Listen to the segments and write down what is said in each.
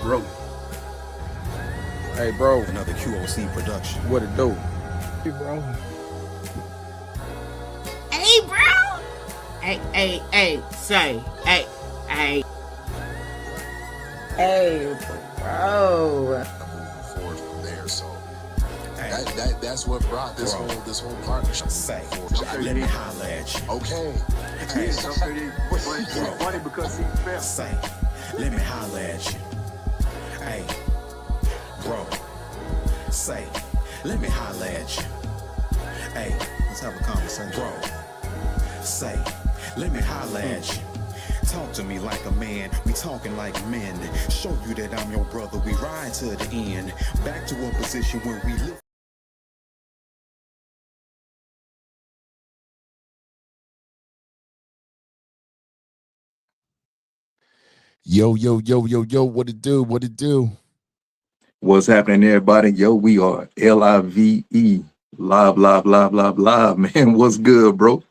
bro. Hey, bro. Another QOC production. What it do? Hey, bro. Hey, bro. Hey, say, hey. Hey, bro. Forward from there, so that's what brought this whole partnership. Say, let me holler at you. Okay. Hey, Funny because he fell. say, let me holler at you. Hey, bro. Say, let me holler at you. Hey, let's have a conversation. Bro. Say, let me holler at you. Talk to me like a man, we talking like men. Show you that I'm your brother, we ride to the end. Back to a position where we live. Yo, what it do? What it do? What's happening, everybody? Yo, we are LIVE, live, man. What's good, bro?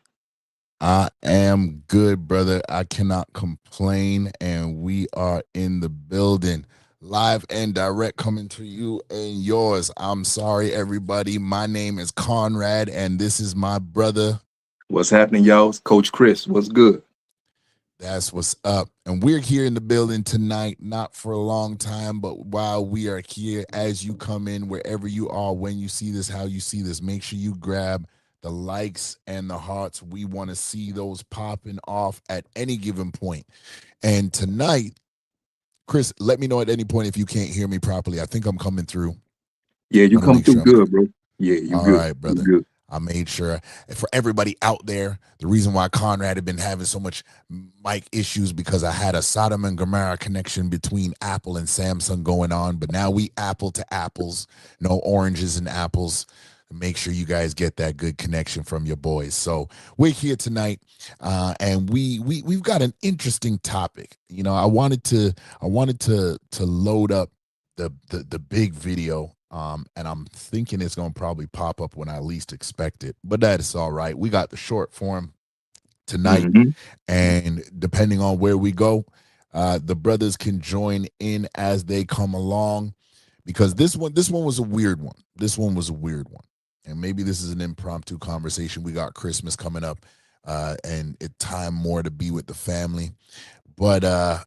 I am good, brother. I cannot complain, and we are in the building, live and direct, coming to you and yours. I'm sorry, everybody. My name is Conrad, and this is my brother. What's happening, y'all? It's Coach Chris. What's good? That's what's up. And we're here in the building tonight, not for a long time, but while we are here, as you come in, wherever you are, when you see this, how you see this, make sure you grab the likes and the hearts. We want to see those popping off at any given point. And tonight, Chris, let me know at any point if you can't hear me properly. I think I'm coming through. Yeah, you come through good, bro. Yeah, you all good. Right, brother. You good. I made sure. For everybody out there, the reason why Conrad had been having so much mic issues because I had a Sodom and Gomorrah connection between Apple and Samsung going on, but now we Apple to apples, no oranges and apples. Make sure you guys get that good connection from your boys. So we're here tonight, and we've got an interesting topic. You know, I wanted to load up the big video. And I'm thinking it's going to probably pop up when I least expect it, but that is all right. We got the short form tonight, and depending on where we go, the brothers can join in as they come along, because this one was a weird one. This one was a weird one, and maybe this is an impromptu conversation. We got Christmas coming up, and it's time more to be with the family, but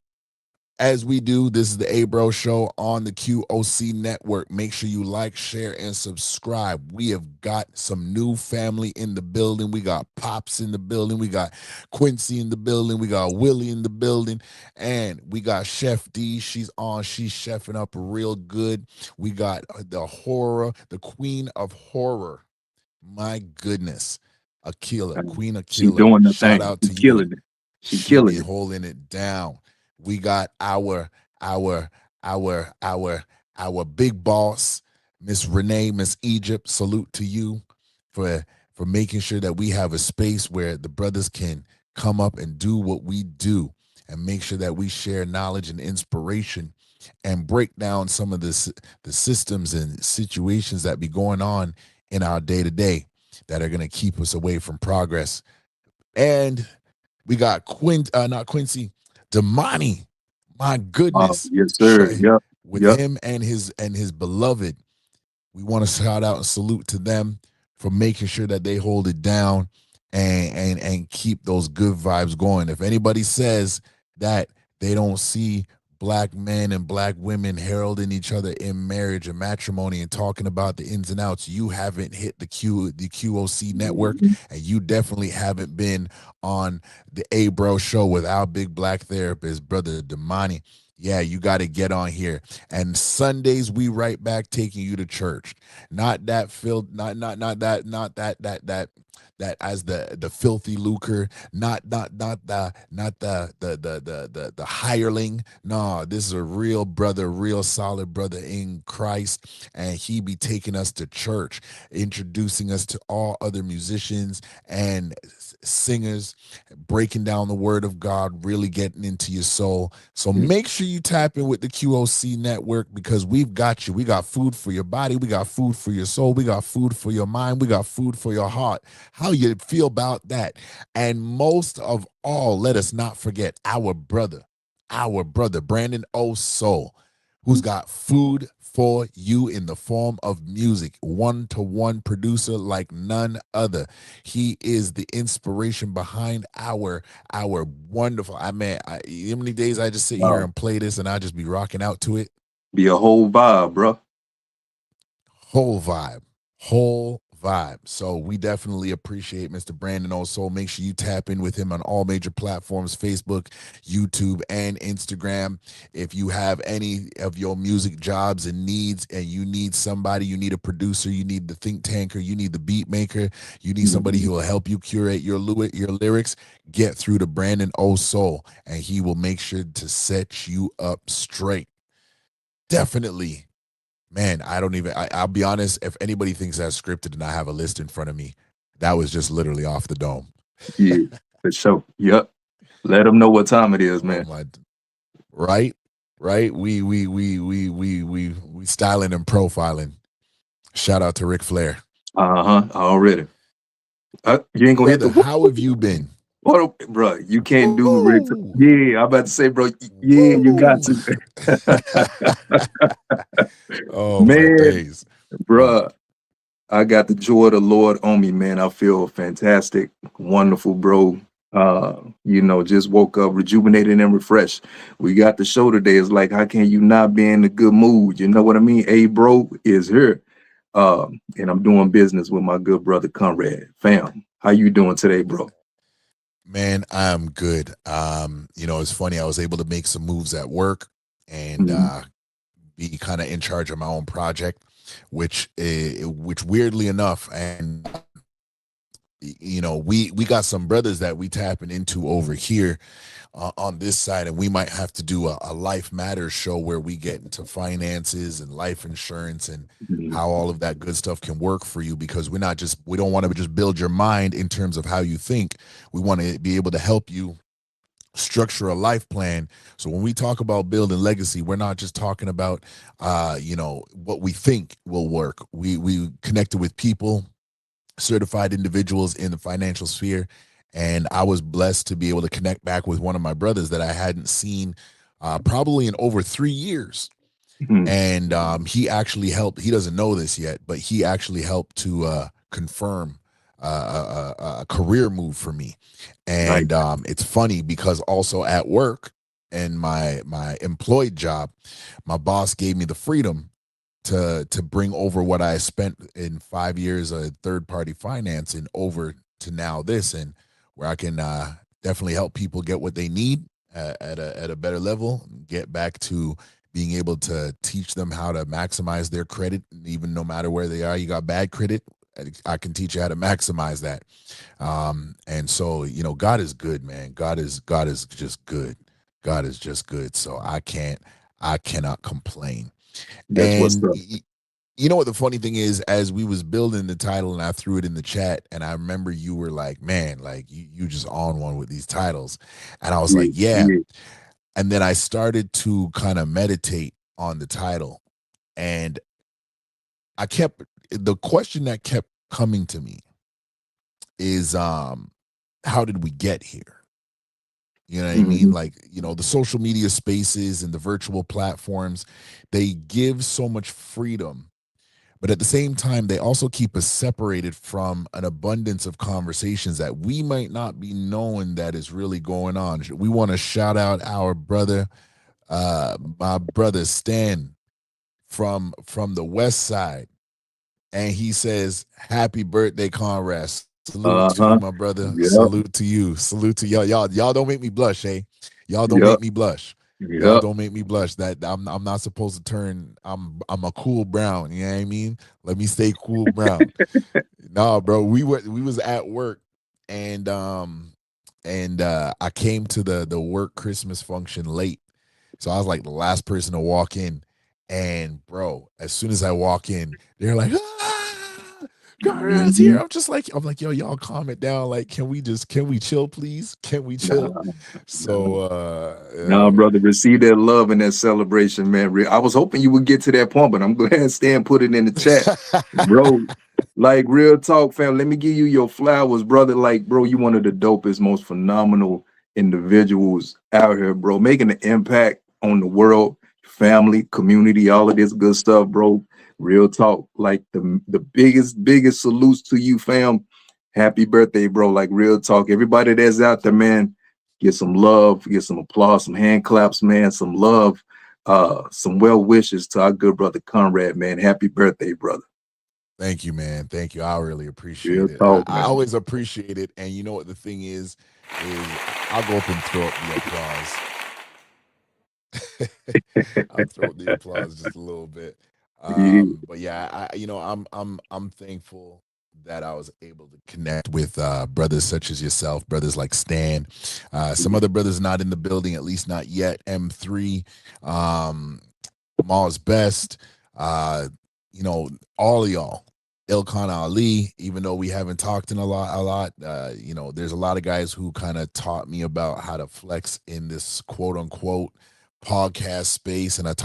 as we do, this is the AyeBro Show on the QOC Network. Make sure you like, share, and subscribe. We have got some new family in the building. We got Pops in the building. We got Quincy in the building. We got Willie in the building. And we got Chef D. She's chefing up real good. We got the queen of horror. My goodness. Queen Akila. She's doing the Shout thing. out to She's killing it. She's killing it. Holding it down. We got our big boss, Miss Renee, Miss Egypt. Salute to you for making sure that we have a space where the brothers can come up and do what we do, and make sure that we share knowledge and inspiration and break down some of the systems and situations that be going on in our day-to-day that are going to keep us away from progress. And we got not Quincy, Damani, my goodness. Yes, sir. Yep. With him and his beloved. We want to shout out and salute to them for making sure that they hold it down and keep those good vibes going. If anybody says that they don't see black men and black women heralding each other in marriage and matrimony and talking about the ins and outs, you haven't hit the QOC network, and you definitely haven't been on the AyeBro Show with our big black therapist, brother Damani. Yeah, you got to get on here. And Sundays we right back taking you to church. Not that that as the filthy lucre, not the hireling. No, this is a real brother, real solid brother in Christ, and he be taking us to church, introducing us to all other musicians and singers, breaking down the word of God, really getting into your soul. So make sure you tap in with the QOC network, because we've got you. We got food for your body. We got food for your soul. We got food for your mind. We got food for your heart. How you feel about that? And most of all, let us not forget our brother, Brandon O. Soul. who's got food for you in the form of music. One-to-one producer like none other. He is the inspiration behind our wonderful. How many days I just sit here and play this and I just be rocking out to it. Be a whole vibe, bro. Whole vibe. So we definitely appreciate Mr. Brandon Also. Make sure you tap in with him on all major platforms, Facebook, YouTube, and Instagram. If you have any of your music jobs and needs, and you need somebody, you need a producer, you need the think tanker, you need the beat maker, you need somebody who will help you curate your lyrics, get through to Brandon Also, and he will make sure to set you up straight. Definitely. Man, I'll be honest, if anybody thinks that's scripted and I have a list in front of me, that was just literally off the dome. Yeah, for sure. Yep. Let them know what time it is, man. Right? We styling and profiling. Shout out to Ric Flair. Already. You ain't gonna hit the. How have you been? What, bro? You can't do the Ric. Yeah, I'm about to say, bro. Yeah, you got to. Oh man, bro, I got the joy of the Lord on me, man. I feel fantastic, wonderful, bro. Just woke up rejuvenated and refreshed. We got the show today. It's like, how can you not be in a good mood? You know what I mean? AyeBro is here. And I'm doing business with my good brother Conrad. Fam, how you doing today, bro? Man, I'm good. It's funny. I was able to make some moves at work and be kind of in charge of my own project, which weirdly enough, and we got some brothers that we tapping into over here on this side, and we might have to do a Life Matters show where we get into finances and life insurance and how all of that good stuff can work for you, because we don't want to just build your mind in terms of how you think. We want to be able to help you structure a life plan. So when we talk about building legacy, we're not just talking about what we think will work. We connected with people, certified individuals in the financial sphere, and I was blessed to be able to connect back with one of my brothers that I hadn't seen probably in over 3 years. And he actually helped. He doesn't know this yet, but he actually helped to confirm a career move for me. And it's funny because also at work and my employed job, my boss gave me the freedom to bring over what I spent in 5 years of third-party financing over to now this, and where I can definitely help people get what they need at a better level, get back to being able to teach them how to maximize their credit, even no matter where they are. You got bad credit, I can teach you how to maximize that. And so, God is good, man. God is just good. God is just good. So I cannot complain. That's and what's up. You know what the funny thing is, as we was building the title and I threw it in the chat, and I remember you were like, man, like you just on one with these titles. And I was like, yeah. And then I started to kind of meditate on the title, and the question that kept coming to me is, how did we get here? You know what I mean? Like, the social media spaces and the virtual platforms, they give so much freedom, but at the same time, they also keep us separated from an abundance of conversations that we might not be knowing that is really going on. We want to shout out our brother, my brother Stan from the West Side. And he says, happy birthday, Conrad. Salute to you, my brother. Yep. Salute to you. Salute to y'all. Y'all don't make me blush, eh? Y'all don't make me blush. Y'all don't make me blush. That I'm not supposed to turn. I'm a cool brown. You know what I mean? Let me stay cool brown. No, bro. We was at work, and I came to the work Christmas function late, so I was like the last person to walk in. And bro, as soon as I walk in, they're like, Conrad's here. I'm like, yo, y'all calm it down. Like, can we chill, please? Can we chill? So brother, receive that love and that celebration, man. I was hoping you would get to that point, but I'm glad Stan put it in the chat. Bro, like, real talk, fam. Let me give you your flowers, brother. Like, bro, you one of the dopest, most phenomenal individuals out here, bro, making an impact on the world. family, community, all of this good stuff, bro. Real talk. Like the biggest salutes to you, fam. Happy birthday, bro. Like real talk. Everybody that's out there, man, get some love, get some applause, some hand claps, man, some love, some well wishes to our good brother Conrad, man. Happy birthday, brother. Thank you, man. Thank you. I really appreciate Real it. talk, I man. always appreciate it. And you know what the thing is I'll go up and throw up the applause. I'll throw up the applause just a little bit. Yeah. But yeah, I'm thankful that I was able to connect with brothers such as yourself, brothers like Stan, some other brothers not in the building, at least not yet. M3, Mars Best, you know, all of y'all. Ilkhan Ali, even though we haven't talked in a lot, you know, there's a lot of guys who kind of taught me about how to flex in this quote unquote podcast space, and I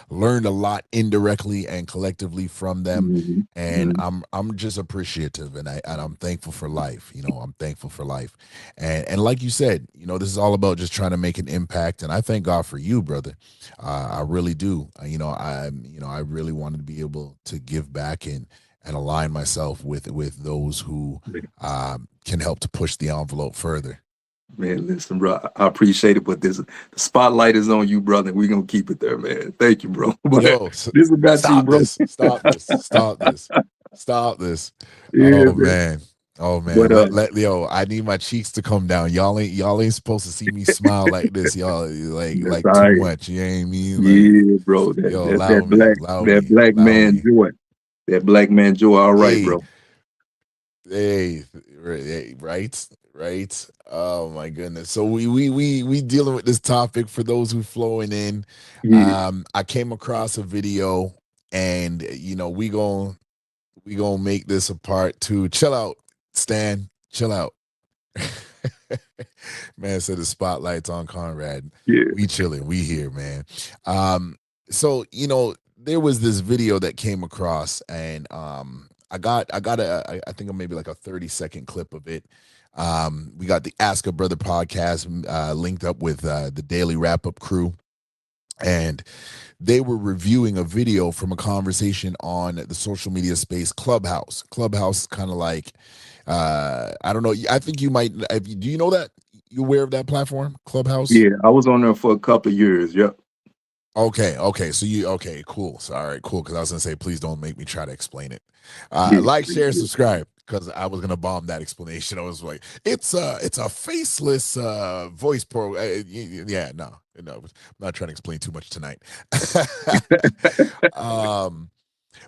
learned a lot indirectly and collectively from them, Mhm. and Mhm. I'm just appreciative, and I'm thankful for life. You know, I'm thankful for life, and like you said, you know, this is all about just trying to make an impact, and I thank God for you, brother. I really do. You know, I really wanted to be able to give back and align myself with those who can help to push the envelope further. Man, listen, bro, I appreciate it, but the spotlight is on you, brother. We're gonna keep it there, man. Thank you, bro. But Yo, this is about you, stop bro. this. Stop this. Stop this. Stop this. Yeah, Oh man. man. Oh man. But Yo, I need my cheeks to come down. Y'all ain't supposed to see me smile like this. Y'all that's like all too right. much. You know what I mean? Like, Yeah, bro. yo, That allow me. Allow that me. black Allow man me. joy. That black man joy. All right, Hey, bro. hey, right. Oh my goodness. So we dealing with this topic for those who flowing in. Yeah. I came across a video, and you know, we gonna make this a part two. Chill out, Stan. Chill out. Man said the spotlight's on Conrad. Yeah. We chilling. We here, man. So you know, there was this video that came across, and I got I think maybe like a 30-second clip of it. We got the Ask a Brother podcast linked up with the Daily Wrap Up crew, and they were reviewing a video from a conversation on the social media space Clubhouse. Clubhouse is kind of like, I don't know. I think you might. Do you know that? You aware of that platform, Clubhouse? Yeah. I was on there for a couple of years. Yep. Okay. So okay, cool. So all right, cool. Because I was gonna say, please don't make me try to explain it. Yeah. Like, share, subscribe. Because I was gonna bomb that explanation. I was like, it's a faceless voice pro. Yeah, no, I'm not trying to explain too much tonight.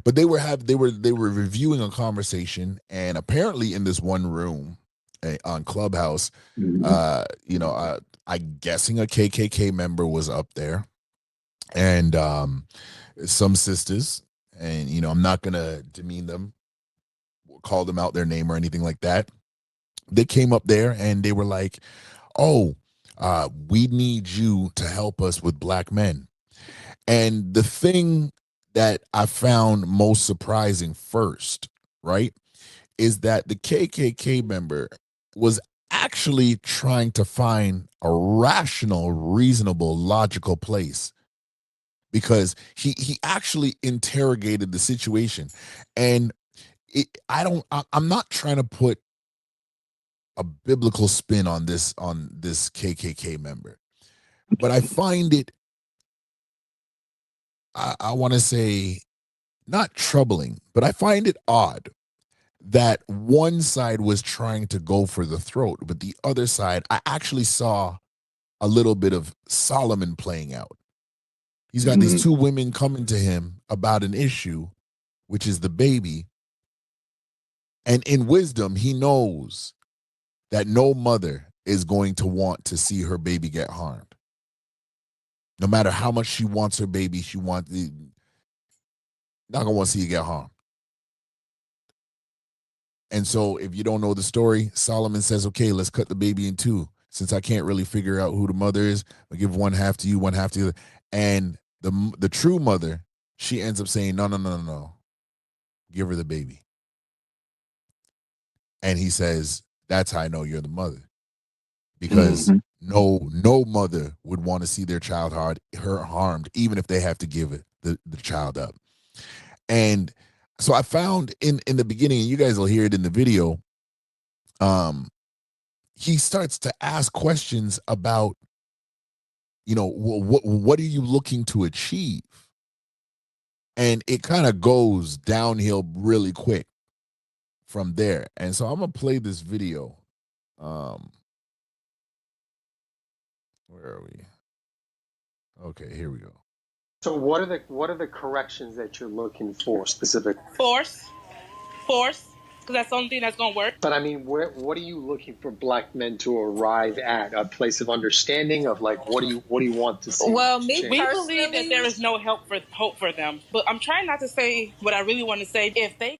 But they were reviewing a conversation, and apparently in this one room on Clubhouse, Mhm. you know, I'm guessing a KKK member was up there, and some sisters, and you know, I'm not gonna demean them, call them out their name or anything like that. They came up there and they were like, oh, we need you to help us with black men. And the thing that I found most surprising first, right, is that the KKK member was actually trying to find a rational, reasonable, logical place, because he actually interrogated the situation. And I'm not trying to put a biblical spin on this KKK member, but I find it, I want to say, not troubling, but I find it odd that one side was trying to go for the throat, but the other side, I actually saw a little bit of Solomon playing out. He's got these Mhm. two women coming to him about an issue, which is the baby. And in wisdom, he knows that no mother is going to want to see her baby get harmed. No matter how much she wants her baby, not gonna want to see you get harmed. And so if you don't know the story, Solomon says, okay, let's cut the baby in two. Since I can't really figure out who the mother is, I'll give one half to you, one half to the other. And the true mother, she ends up saying, no. Give her the baby. And he says, that's how I know you're the mother. Because Mhm. no mother would want to see their child harmed, even if they have to give the child up. And so I found in the beginning, and you guys will hear it in the video, he starts to ask questions about, what are you looking to achieve? And it kind of goes downhill really quick from there. And so I'm gonna play this video. Where are we? Okay, here we go. So what are the corrections that you're looking for specifically? Force, because that's the only thing that's gonna work. But I mean, what are you looking for black men to arrive at? A place of understanding of like what do you want to see? Well, change? we believe that there is no hope for them. But I'm trying not to say what I really want to say. If they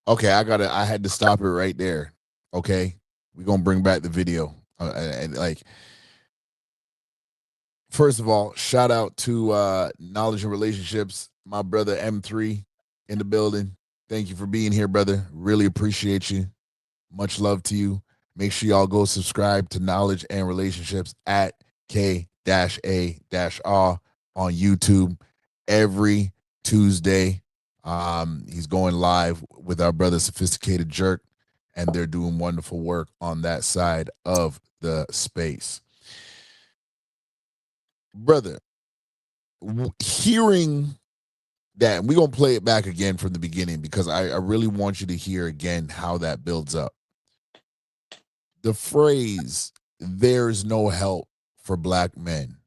Okay, I had to stop it right there. Okay, we're gonna bring back the video. And like, first of all, shout out to Knowledge and Relationships, my brother M3 in the building. Thank you for being here, brother. Really appreciate you. Much love to you. Make sure y'all go subscribe to Knowledge and Relationships at K-A-R on YouTube every Tuesday. He's going live with our brother Sophisticated Jerk, and they're doing wonderful work on that side of the space. Brother, hearing that, we're going to play it back again from the beginning because I really want you to hear again how that builds up. The phrase, "there's no help for black men."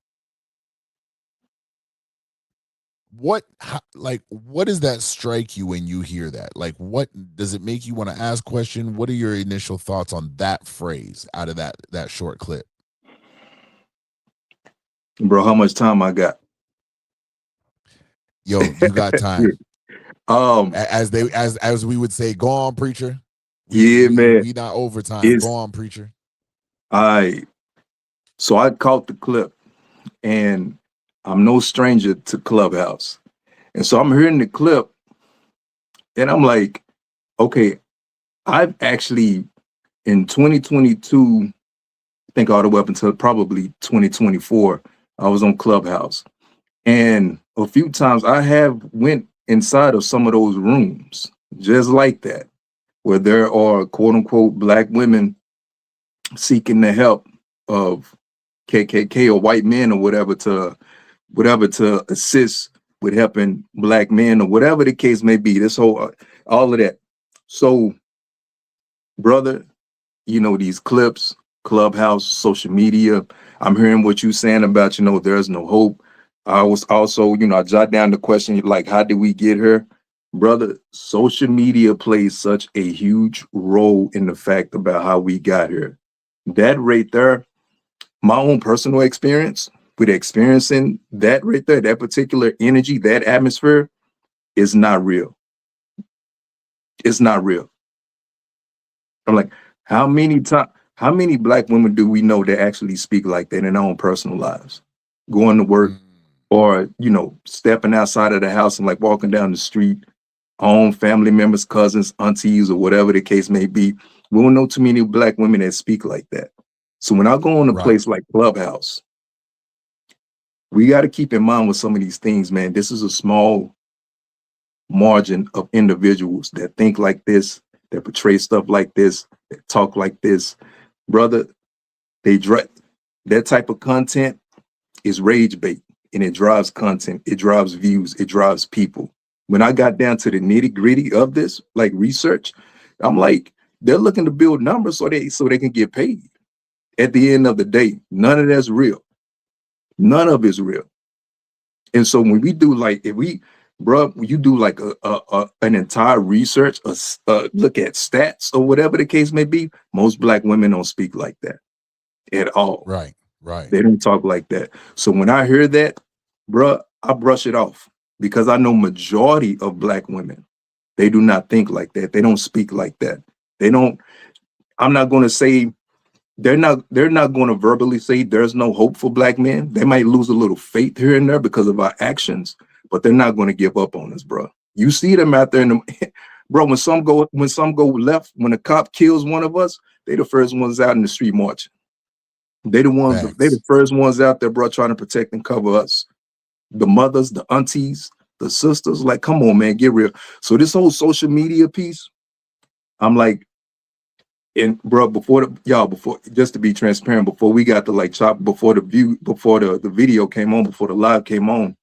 What does that strike you when you hear that? Like, what does it make you want to ask question? What are your initial thoughts on that phrase out of that short clip? Bro, how much time I got? Yo, you got time. As we would say, go on, preacher. Man. We not overtime. Go on, preacher. So I caught the clip, and I'm no stranger to Clubhouse. And so I'm hearing the clip, and I'm like, okay, I've actually, in 2022, I think all the way up until probably 2024, I was on Clubhouse. And a few times I have went inside of some of those rooms, just like that, where there are quote unquote black women seeking the help of KKK or white men or whatever to assist with helping black men or whatever the case may be. This whole, all of that. So, brother, these clips, Clubhouse, social media, I'm hearing what you're saying about, there's no hope. I was also, I jot down the question, like, how did we get here? Brother, social media plays such a huge role in the fact about how we got here. That right there, my own personal experience with experiencing that right there, that particular energy, that atmosphere is not real. It's not real. I'm like, how many black women do we know that actually speak like that in their own personal lives? Going to work or, stepping outside of the house and like walking down the street, own family members, cousins, aunties, or whatever the case may be. We don't know too many black women that speak like that. So when I go on a place like Clubhouse, we got to keep in mind with some of these things, man. This is a small margin of individuals that think like this, that portray stuff like this, that talk like this. Brother, that type of content is rage bait, and it drives content, it drives views, it drives people. When I got down to the nitty gritty of this, like research, I'm like, they're looking to build numbers so they can get paid. At the end of the day, none of that's real. None of it's real. And so when we do you do like an entire research, look at stats or whatever the case may be, most black women don't speak like that at all. Right. They don't talk like that. So when I hear that, bruh, I brush it off because I know majority of black women, they do not think like that. They don't speak like that. I'm not going to say, they're not going to verbally say there's no hope for black men. They might lose a little faith here and there because of our actions, but they're not going to give up on us, bro. You see them out there bro, when some go left, when a cop kills one of us, they the first ones out in the street marching. They the Facts. first ones out there, bro, trying to protect and cover us. The mothers, the aunties, the sisters, like, come on, man, get real. So this whole social media piece, I'm like, and bro, before just to be transparent, before we got to like chop, before the video came on, before the live came on,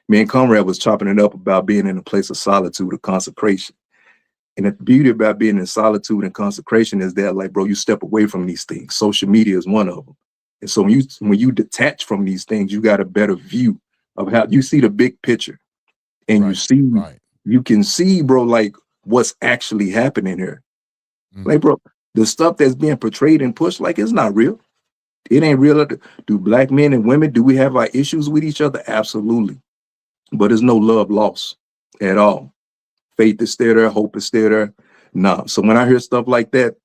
me and Conrad was chopping it up about being in a place of solitude or consecration. And the beauty about being in solitude and consecration is that, like, bro, you step away from these things. Social media is one of them. And so when you detach from these things, you got a better view of how you see the big picture. And you can see, bro, like what's actually happening here. Like, bro, the stuff that's being portrayed and pushed, like, it's not real. It ain't real. Do black men and women, do we have our issues with each other? Absolutely. But there's no love lost at all. Faith is still there. Hope is still there. Nah. So when I hear stuff like that,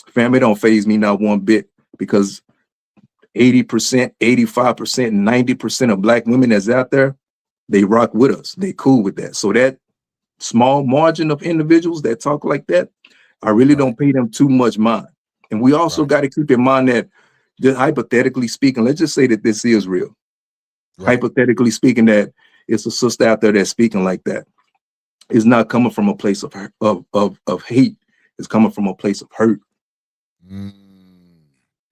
fam, it don't faze me not one bit, because 80%, 85%, 90% of black women that's out there, they rock with us. They cool with that. So that small margin of individuals that talk like that, I really don't pay them too much mind. And we also got to keep in mind that, just hypothetically speaking, let's just say that this is real. Hypothetically speaking, that it's a sister out there that's speaking like that. It's not coming from a place of hate. It's coming from a place of hurt. And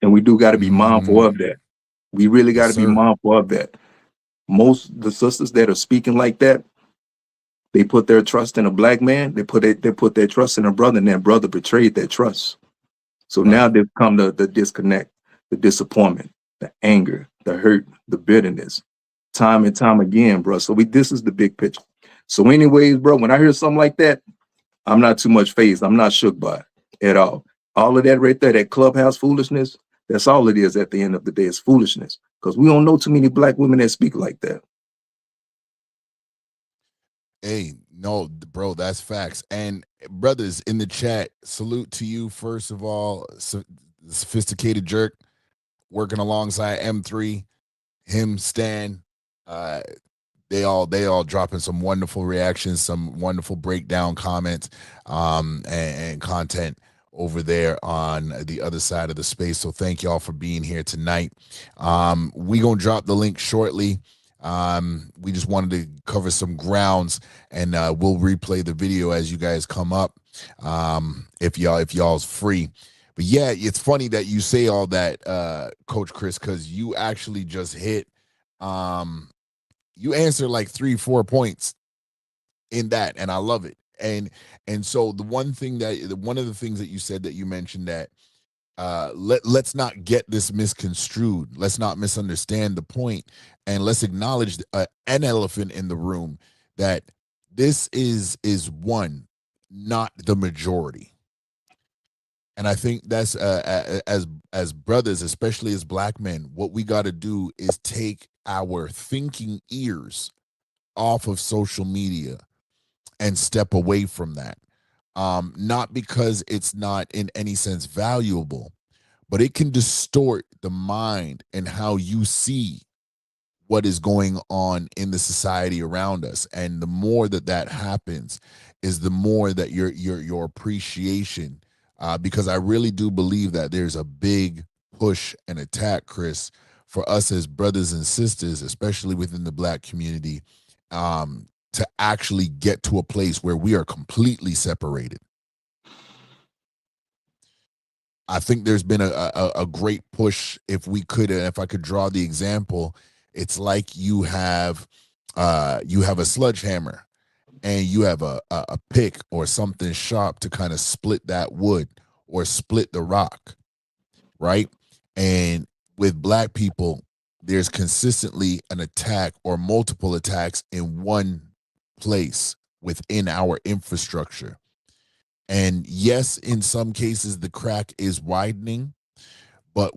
we do got to be mindful of that. We really got to be mindful of that. Most of the sisters that are speaking like that, they put their trust in a black man. They put their trust in a brother, and that brother betrayed their trust. So now they've come to the disconnect, the disappointment, the anger, the hurt, the bitterness, time and time again, bro. So this is the big picture. So anyways, bro, when I hear something like that, I'm not too much fazed. I'm not shook by it at all. All of that right there, that clubhouse foolishness, that's all it is at the end of the day. It's foolishness, because we don't know too many black women that speak like that. Hey, no, bro, that's facts. And brothers in the chat, salute to you, first of all, Sophisticated Jerk, working alongside M3, him, Stan. They all dropping some wonderful reactions, some wonderful breakdown comments, and content over there on the other side of the space. So thank y'all for being here tonight. We gonna drop the link shortly. We just wanted to cover some grounds, and we'll replay the video as you guys come up, if y'all's free. But yeah, it's funny that you say all that, Coach Chris, because you actually just hit you answer like 3-4 points in that, and I love it. And so one of the things that you said, that you mentioned, that let's not get this misconstrued. Let's not misunderstand the point, and let's acknowledge an elephant in the room, that this is one, not the majority. And I think that's as brothers, especially as black men, what we got to do is take our thinking ears off of social media and step away from that. Not because it's not in any sense valuable, but it can distort the mind and how you see what is going on in the society around us. And the more that happens, is the more that your appreciation, because I really do believe that there's a big push and attack, Chris, for us as brothers and sisters, especially within the black community, to actually get to a place where we are completely separated. I think there's been a great push. If I could draw the example, it's like you have a sledgehammer, and you have a pick or something sharp to kind of split that wood or split the rock, right? And with black people, there's consistently an attack or multiple attacks in one place within our infrastructure. And yes, in some cases, the crack is widening, but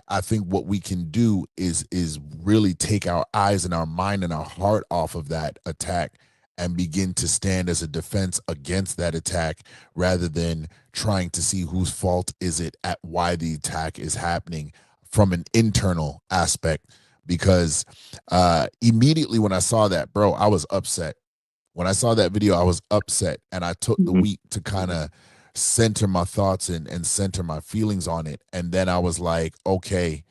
I think what we can do is really take our eyes and our mind and our heart off of that attack and begin to stand as a defense against that attack, rather than trying to see whose fault is it at why the attack is happening from an internal aspect. Because immediately when I saw that, bro, I was upset. When I saw that video, I was upset, and I took the week to kind of center my thoughts and center my feelings on it. And then I was like, okay,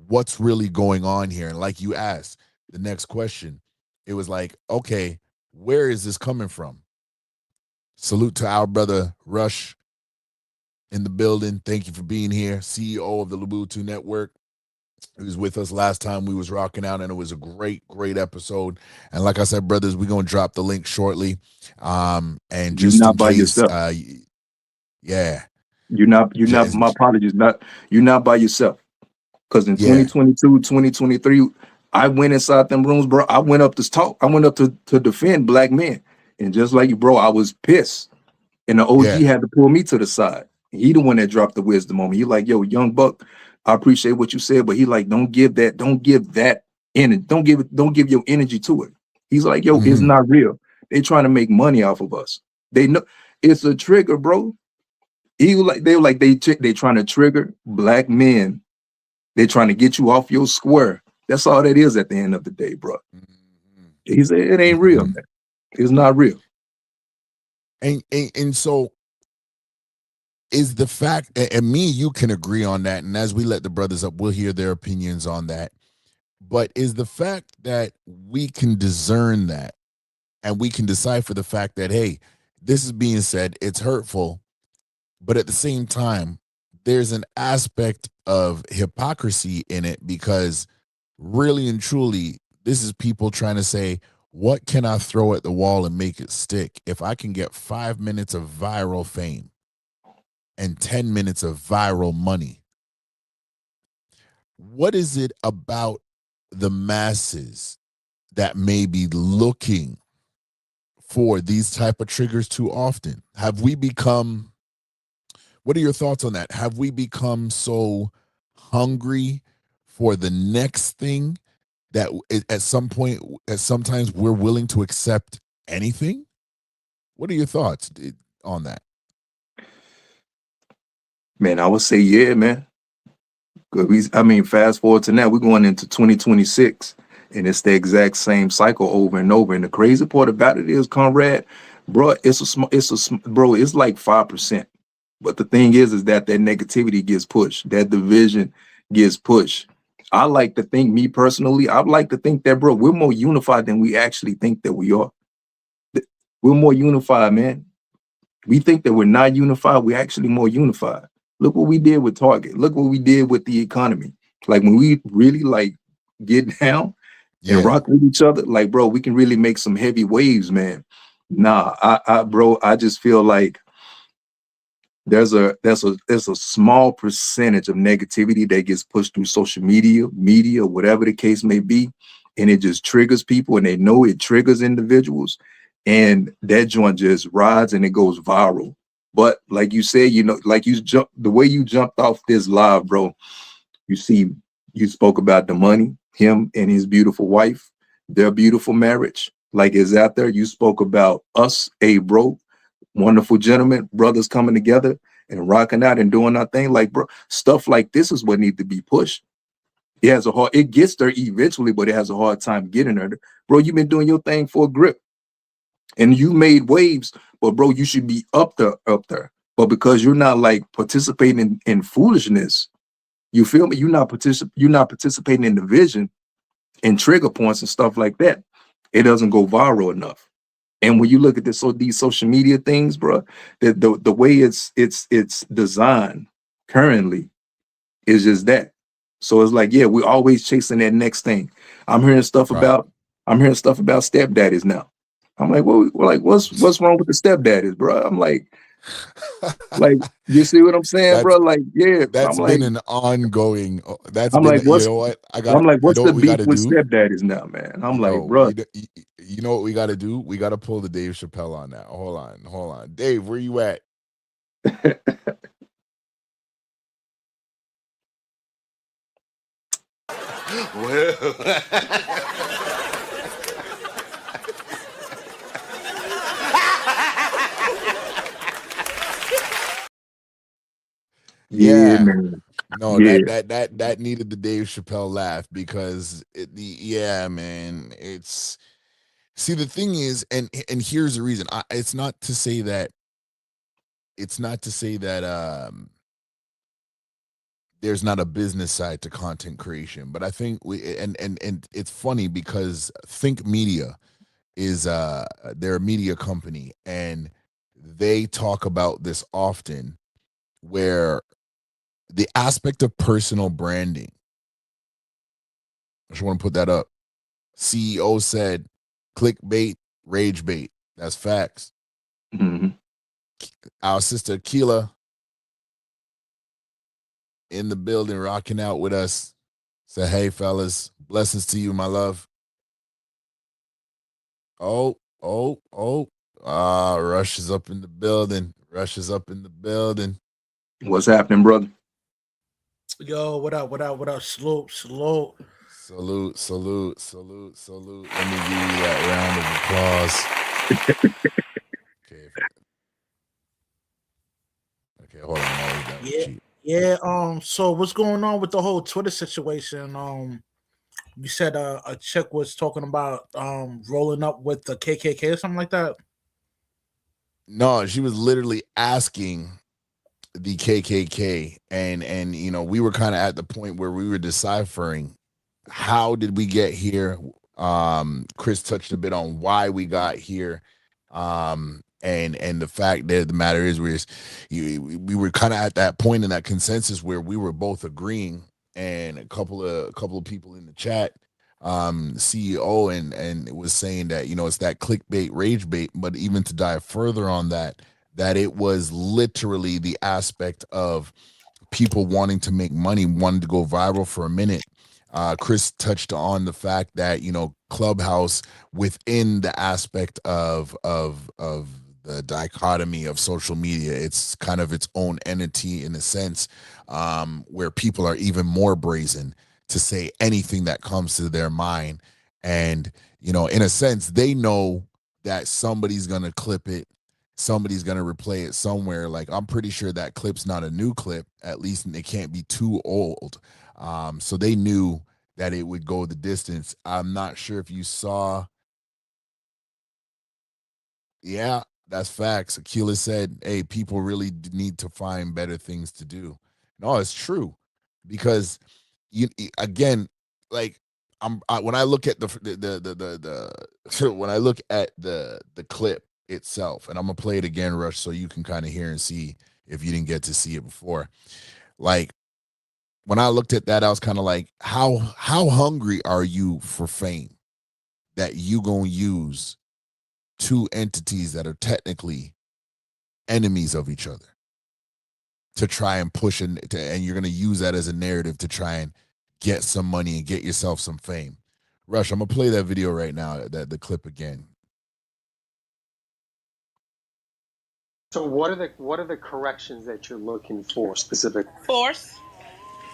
what's really going on here. And like you asked, the next question, it was like, okay, where is this coming from? Salute to our brother Rush in the building. Thank you for being here. CEO of the Ubuntu Network. He was with us last time we was rocking out, and it was a great episode. And like I said, brothers, we're gonna drop the link shortly. And You're just not in by case, yourself. Yeah. You're not, my apologies, you're not by yourself. Because in 2022, 2023, I went inside them rooms, bro. I went up to talk. I went up to defend black men. And just like you, bro, I was pissed. And the OG had to pull me to the side. He the one that dropped the wisdom on me. He like, yo, young buck, I appreciate what you said, but he like, don't give that energy. Don't give your energy to it. He's like, yo, it's not real. They trying to make money off of us. They know it's a trigger, bro. They trying to trigger black men. They trying to get you off your square. That's all that is at the end of the day, bro. He said it ain't real, man. It's not real. And so is the fact, and me, you can agree on that. And as we let the brothers up, we'll hear their opinions on that. But is the fact that we can discern that and we can decipher the fact that, hey, this is being said, it's hurtful, but at the same time, there's an aspect of hypocrisy in it, because really and truly, this is people trying to say, what can I throw at the wall and make it stick? If I can get 5 minutes of viral fame and 10 minutes of viral money, what is it about the masses that may be looking for these type of triggers too often? Have we become, what are your thoughts on that? Have we become so hungry for the next thing that at some point, sometimes we're willing to accept anything? What are your thoughts on that? Man, I would say, yeah, man. Fast forward to now, we're going into 2026, and it's the exact same cycle over and over. And the crazy part about it is, Conrad, bro, it's like 5%. But the thing is that negativity gets pushed, that division gets pushed. I like to think, me personally, I like to think that, bro, we're more unified than we actually think that we are. We're more unified, man. We think that we're not unified. We're actually more unified. Look what we did with Target. Look what we did with the economy. Like, when we really like get down and rock with each other, like, bro, we can really make some heavy waves, man. Nah, I just feel like there's a small percentage of negativity that gets pushed through social media, whatever the case may be, and it just triggers people, and they know it triggers individuals, and that joint just rides and it goes viral. But like you said, like the way you jumped off this live, bro, you spoke about the money, him and his beautiful wife, their beautiful marriage, like is out there. You spoke about us, AyeBro, wonderful gentlemen, brothers coming together and rocking out and doing our thing. Like, bro, stuff like this is what needs to be pushed. It gets there eventually, but it has a hard time getting there. Bro, you've been doing your thing for a grip and you made waves, but bro, you should be up there. But because you're not like participating in foolishness, you feel me? You're not participating in the vision and trigger points and stuff like that. It doesn't go viral enough. And when you look at these social media things, bro, the way it's designed currently is just that. So it's like, yeah, we're always chasing that next thing. I'm hearing stuff about stepdaddies now. I'm like, what's wrong with the stepdaddies, bro? I'm like, you see what I'm saying, bro? Like, yeah, that's been an ongoing. What's the beef with stepdaddies now, man? I'm like, bro, you know what we got to do? We got to pull the Dave Chappelle on that. Hold on, Dave, where you at? Well. Yeah, man. No, yeah. that needed the Dave Chappelle laugh, because man, it's, see, the thing is, and here's the reason. It's not to say that there's not a business side to content creation. But I think and it's funny because Think Media is they're a media company, and they talk about this often, where the aspect of personal branding. I just want to put that up. CEO said, clickbait, rage bait. That's facts. Mhm. Our sister Keela in the building, rocking out with us. Say, hey, fellas, blessings to you, my love. Oh. Rush is up in the building. Rush is up in the building. What's happening, brother? Yo, what up? Salute. Salute. Let me give you that round of applause. Okay, hold on. Yeah. So what's going on with the whole Twitter situation? You said a chick was talking about rolling up with the KKK or something like that. No, she was literally asking the KKK, and you know, we were kind of at the point where we were deciphering how did we get here. Chris touched a bit on why we got here, and the fact that the matter is we were kind of at that point in that consensus where we were both agreeing, and a couple of people in the chat, CEO and it was saying that, you know, it's that clickbait, rage bait, but even to dive further on that it was literally the aspect of people wanting to make money, wanting to go viral for a minute. Chris touched on the fact that, you know, Clubhouse, within the aspect of the dichotomy of social media, it's kind of its own entity in a sense, where people are even more brazen to say anything that comes to their mind. And, you know, in a sense, they know that somebody's going to clip it. Somebody's going to replay it somewhere. Like, I'm pretty sure that clip's not a new clip. At least it can't be too old. So they knew that it would go the distance. I'm not sure if you saw. Yeah, that's facts. Akila said, hey, people really need to find better things to do. No, it's true. Because again, like, when I look at when I look at the clip itself, and I'm gonna play it again, Rush, so you can kind of hear and see if you didn't get to see it before. Like, when I looked at that, I was kind of like, how hungry are you for fame that you gonna use two entities that are technically enemies of each other to try and push and you're gonna use that as a narrative to try and get some money and get yourself some fame. Rush, I'm gonna play that video right now, the clip again. So what are the corrections that you're looking for specific? Force,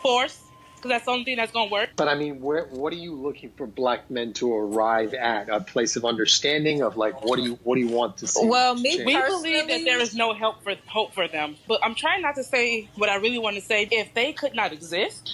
because that's the only thing that's gonna work. But I mean, what are you looking for black men to arrive at? A place of understanding of, like, what do you want to see? Well, me change? We personally, believe that there is no hope for them. But I'm trying not to say what I really want to say. If they could not exist,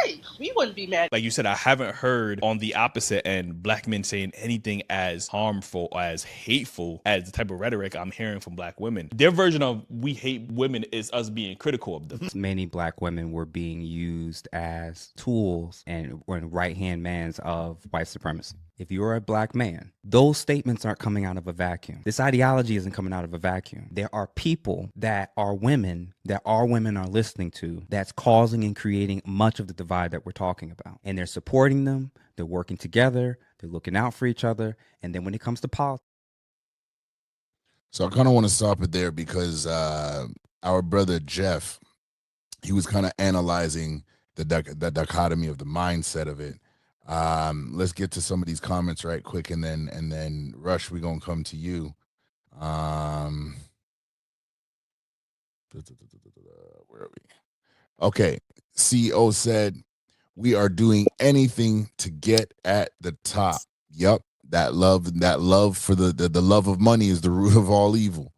hey, we wouldn't be mad. Like you said, I haven't heard on the opposite end black men saying anything as harmful or as hateful as the type of rhetoric I'm hearing from black women. Their version of we hate women is us being critical of them. Many black women were being used as tools and right-hand mans of white supremacy. If you're a black man, those statements aren't coming out of a vacuum. This ideology isn't coming out of a vacuum. There are people that are women that our women are listening to that's causing and creating much of the divide that we're talking about. And they're supporting them. They're working together. They're looking out for each other. And then when it comes to politics. So I kind of want to stop it there because our brother Jeff, he was kind of analyzing the dichotomy of the mindset of it. Let's get to some of these comments right quick, and then Rush, we're gonna come to you. Where are we? Okay, CEO said we are doing anything to get at the top. Yep, that love for the love of money is the root of all evil.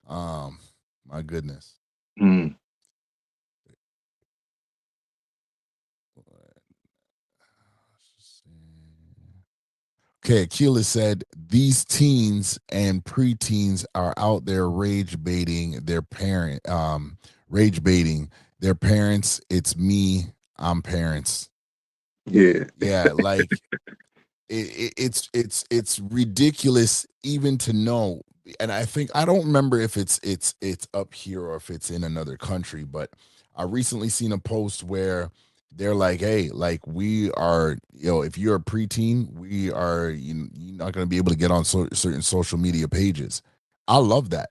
My goodness. Mm. Okay, Akila said these teens and preteens are out there rage baiting their parent, rage baiting. Their parents, it's me, I'm parents. Yeah. Yeah, like it's ridiculous even to know. And I think I don't remember if it's up here or if it's in another country, but I recently seen a post where they're like, hey, like we are, if you're a preteen, we are you're not going to be able to get on certain social media pages. I love that.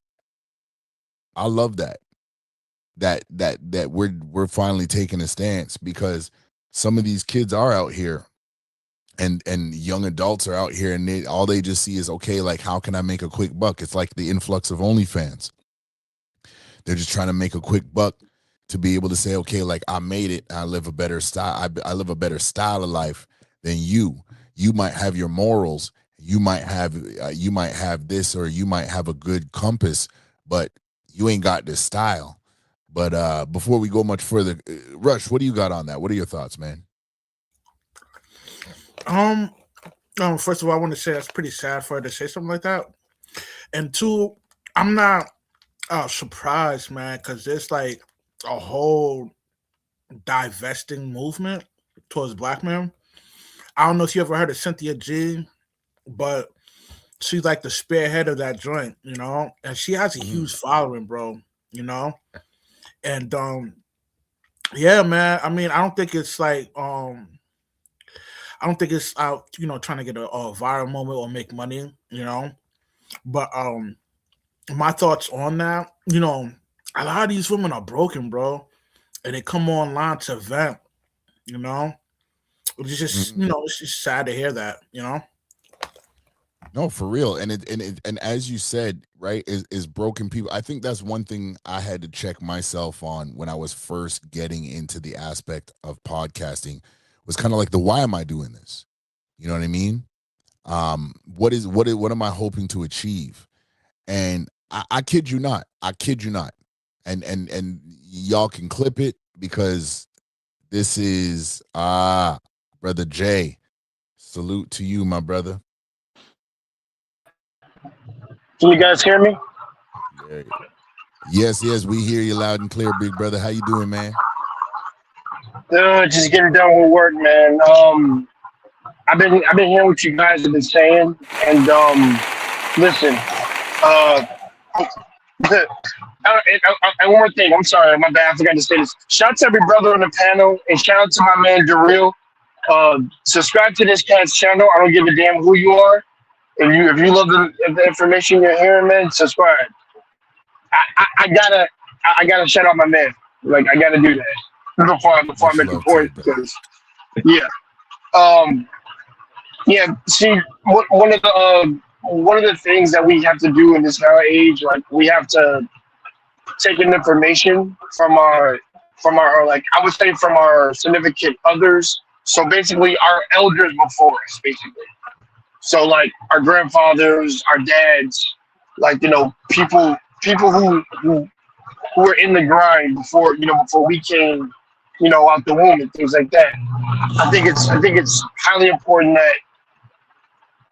I love that we're finally taking a stance, because some of these kids are out here and young adults are out here, and all they just see is, okay, like, how can I make a quick buck? It's like the influx of OnlyFans. They're just trying to make a quick buck to be able to say, okay, like, I made it. I live a better style. I live a better style of life than you. You might have your morals. You might have this, or you might have a good compass, but you ain't got this style. But before we go much further, Rush, what do you got on that? What are your thoughts, man? First of all, I want to say that's pretty sad for her to say something like that. And two, I'm not surprised, man, because there's like a whole divesting movement towards black men. I don't know if you ever heard of Cynthia G, but she's like the spearhead of that joint, and she has a huge following, bro, and yeah, man. I mean, I don't think it's like I don't think it's out, trying to get a viral moment or make money, But my thoughts on that, a lot of these women are broken, bro, and they come online to vent, It's just, it's just sad to hear that, No, for real. And as you said, right, is broken people. I think that's one thing I had to check myself on when I was first getting into the aspect of podcasting, was kind of like why am I doing this? You know what I mean? What am I hoping to achieve? And I kid you not. And y'all can clip it, because this is Brother Jay. Salute to you, my brother. Can you guys hear me? Yes, we hear you loud and clear, big brother. How you doing, man? Just getting done with work, man. I've been hearing what you guys have been saying, and listen. And one more thing. I'm sorry, my bad. I forgot to say this. Shout out to every brother on the panel, and shout out to my man DaReal. Subscribe to this cat's channel. I don't give a damn who you are. If you love the information you're hearing, man, subscribe. I gotta shout out my man. Like, I gotta do that before I make the point, because see, one of the things that we have to do in this now age, like, we have to take in information from our like, I would say from our significant others. So basically our elders before us, basically. So like our grandfathers, our dads, like, people who were in the grind before we came, out the womb and things like that. I think it's highly important that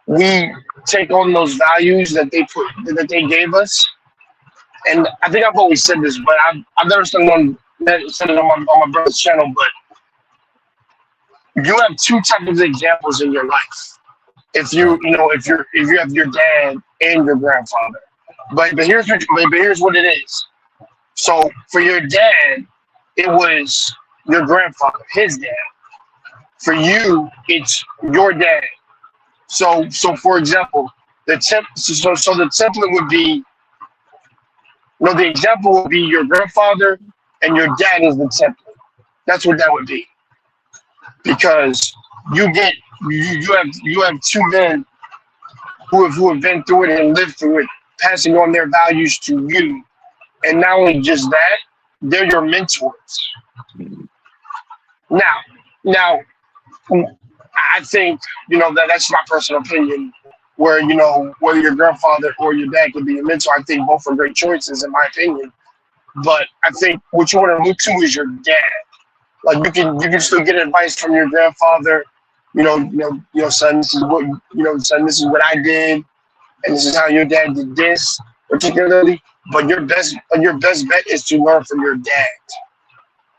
we take on those values that they gave us. And I think I've always said this, but I've never said it on my brother's channel, but you have two types of examples in your life. If you have your dad and your grandfather. But here's what it is. So for your dad, it was your grandfather, his dad. For you, it's your dad. So for example, the template would be, the example would be your grandfather and your dad is the template. That's what that would be. Because you have two men who have been through it and lived through it, passing on their values to you. And not only just that, they're your mentors. Now, I think, that's my personal opinion, where, whether your grandfather or your dad could be a mentor, I think both are great choices, in my opinion. But I think what you want to look to is your dad. Like, you can still get advice from your grandfather, son, this is what, son, this is what I did, and this is how your dad did this particularly. But your best bet is to learn from your dad,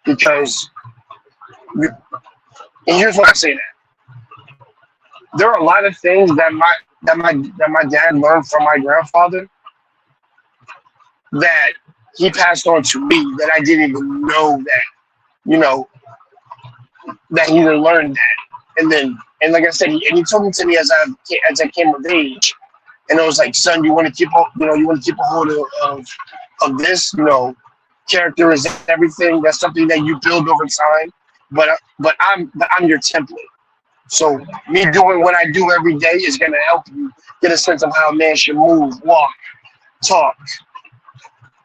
because and here's why I say that. There are a lot of things that my dad learned from my grandfather that he passed on to me that I didn't even know that, that he didn't learn that. And like I said, he told me to me as I came of age, and it was like, son, you want to keep a hold of this, character is everything. That's something that you build over time. But I'm your template. So me doing what I do every day is gonna help you get a sense of how a man should move, walk, talk,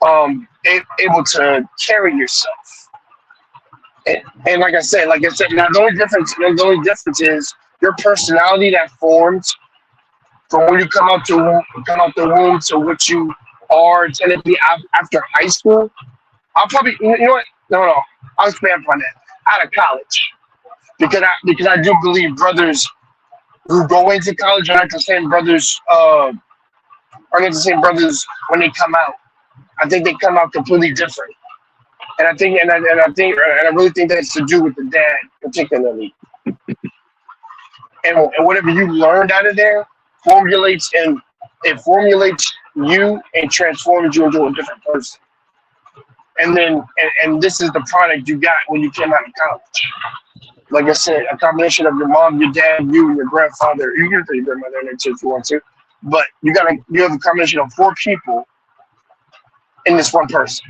able to carry yourself. And like I said, now the only difference is your personality that forms from when you come out the womb to what you are intended to be after high school. I'll probably, no, I'll expand upon that. Out of college, because I do believe brothers who go into college are not the same brothers. Are not the same brothers when they come out. I think they come out completely different, and I really think that's to do with the dad particularly. And whatever you learned out of there formulates you and transforms you into a different person. And this is the product you got when you came out of college. Like I said, a combination of your mom, your dad, you, and your grandfather. You can put your grandmother in there too if you want to, but you have a combination of 4 people in this one person.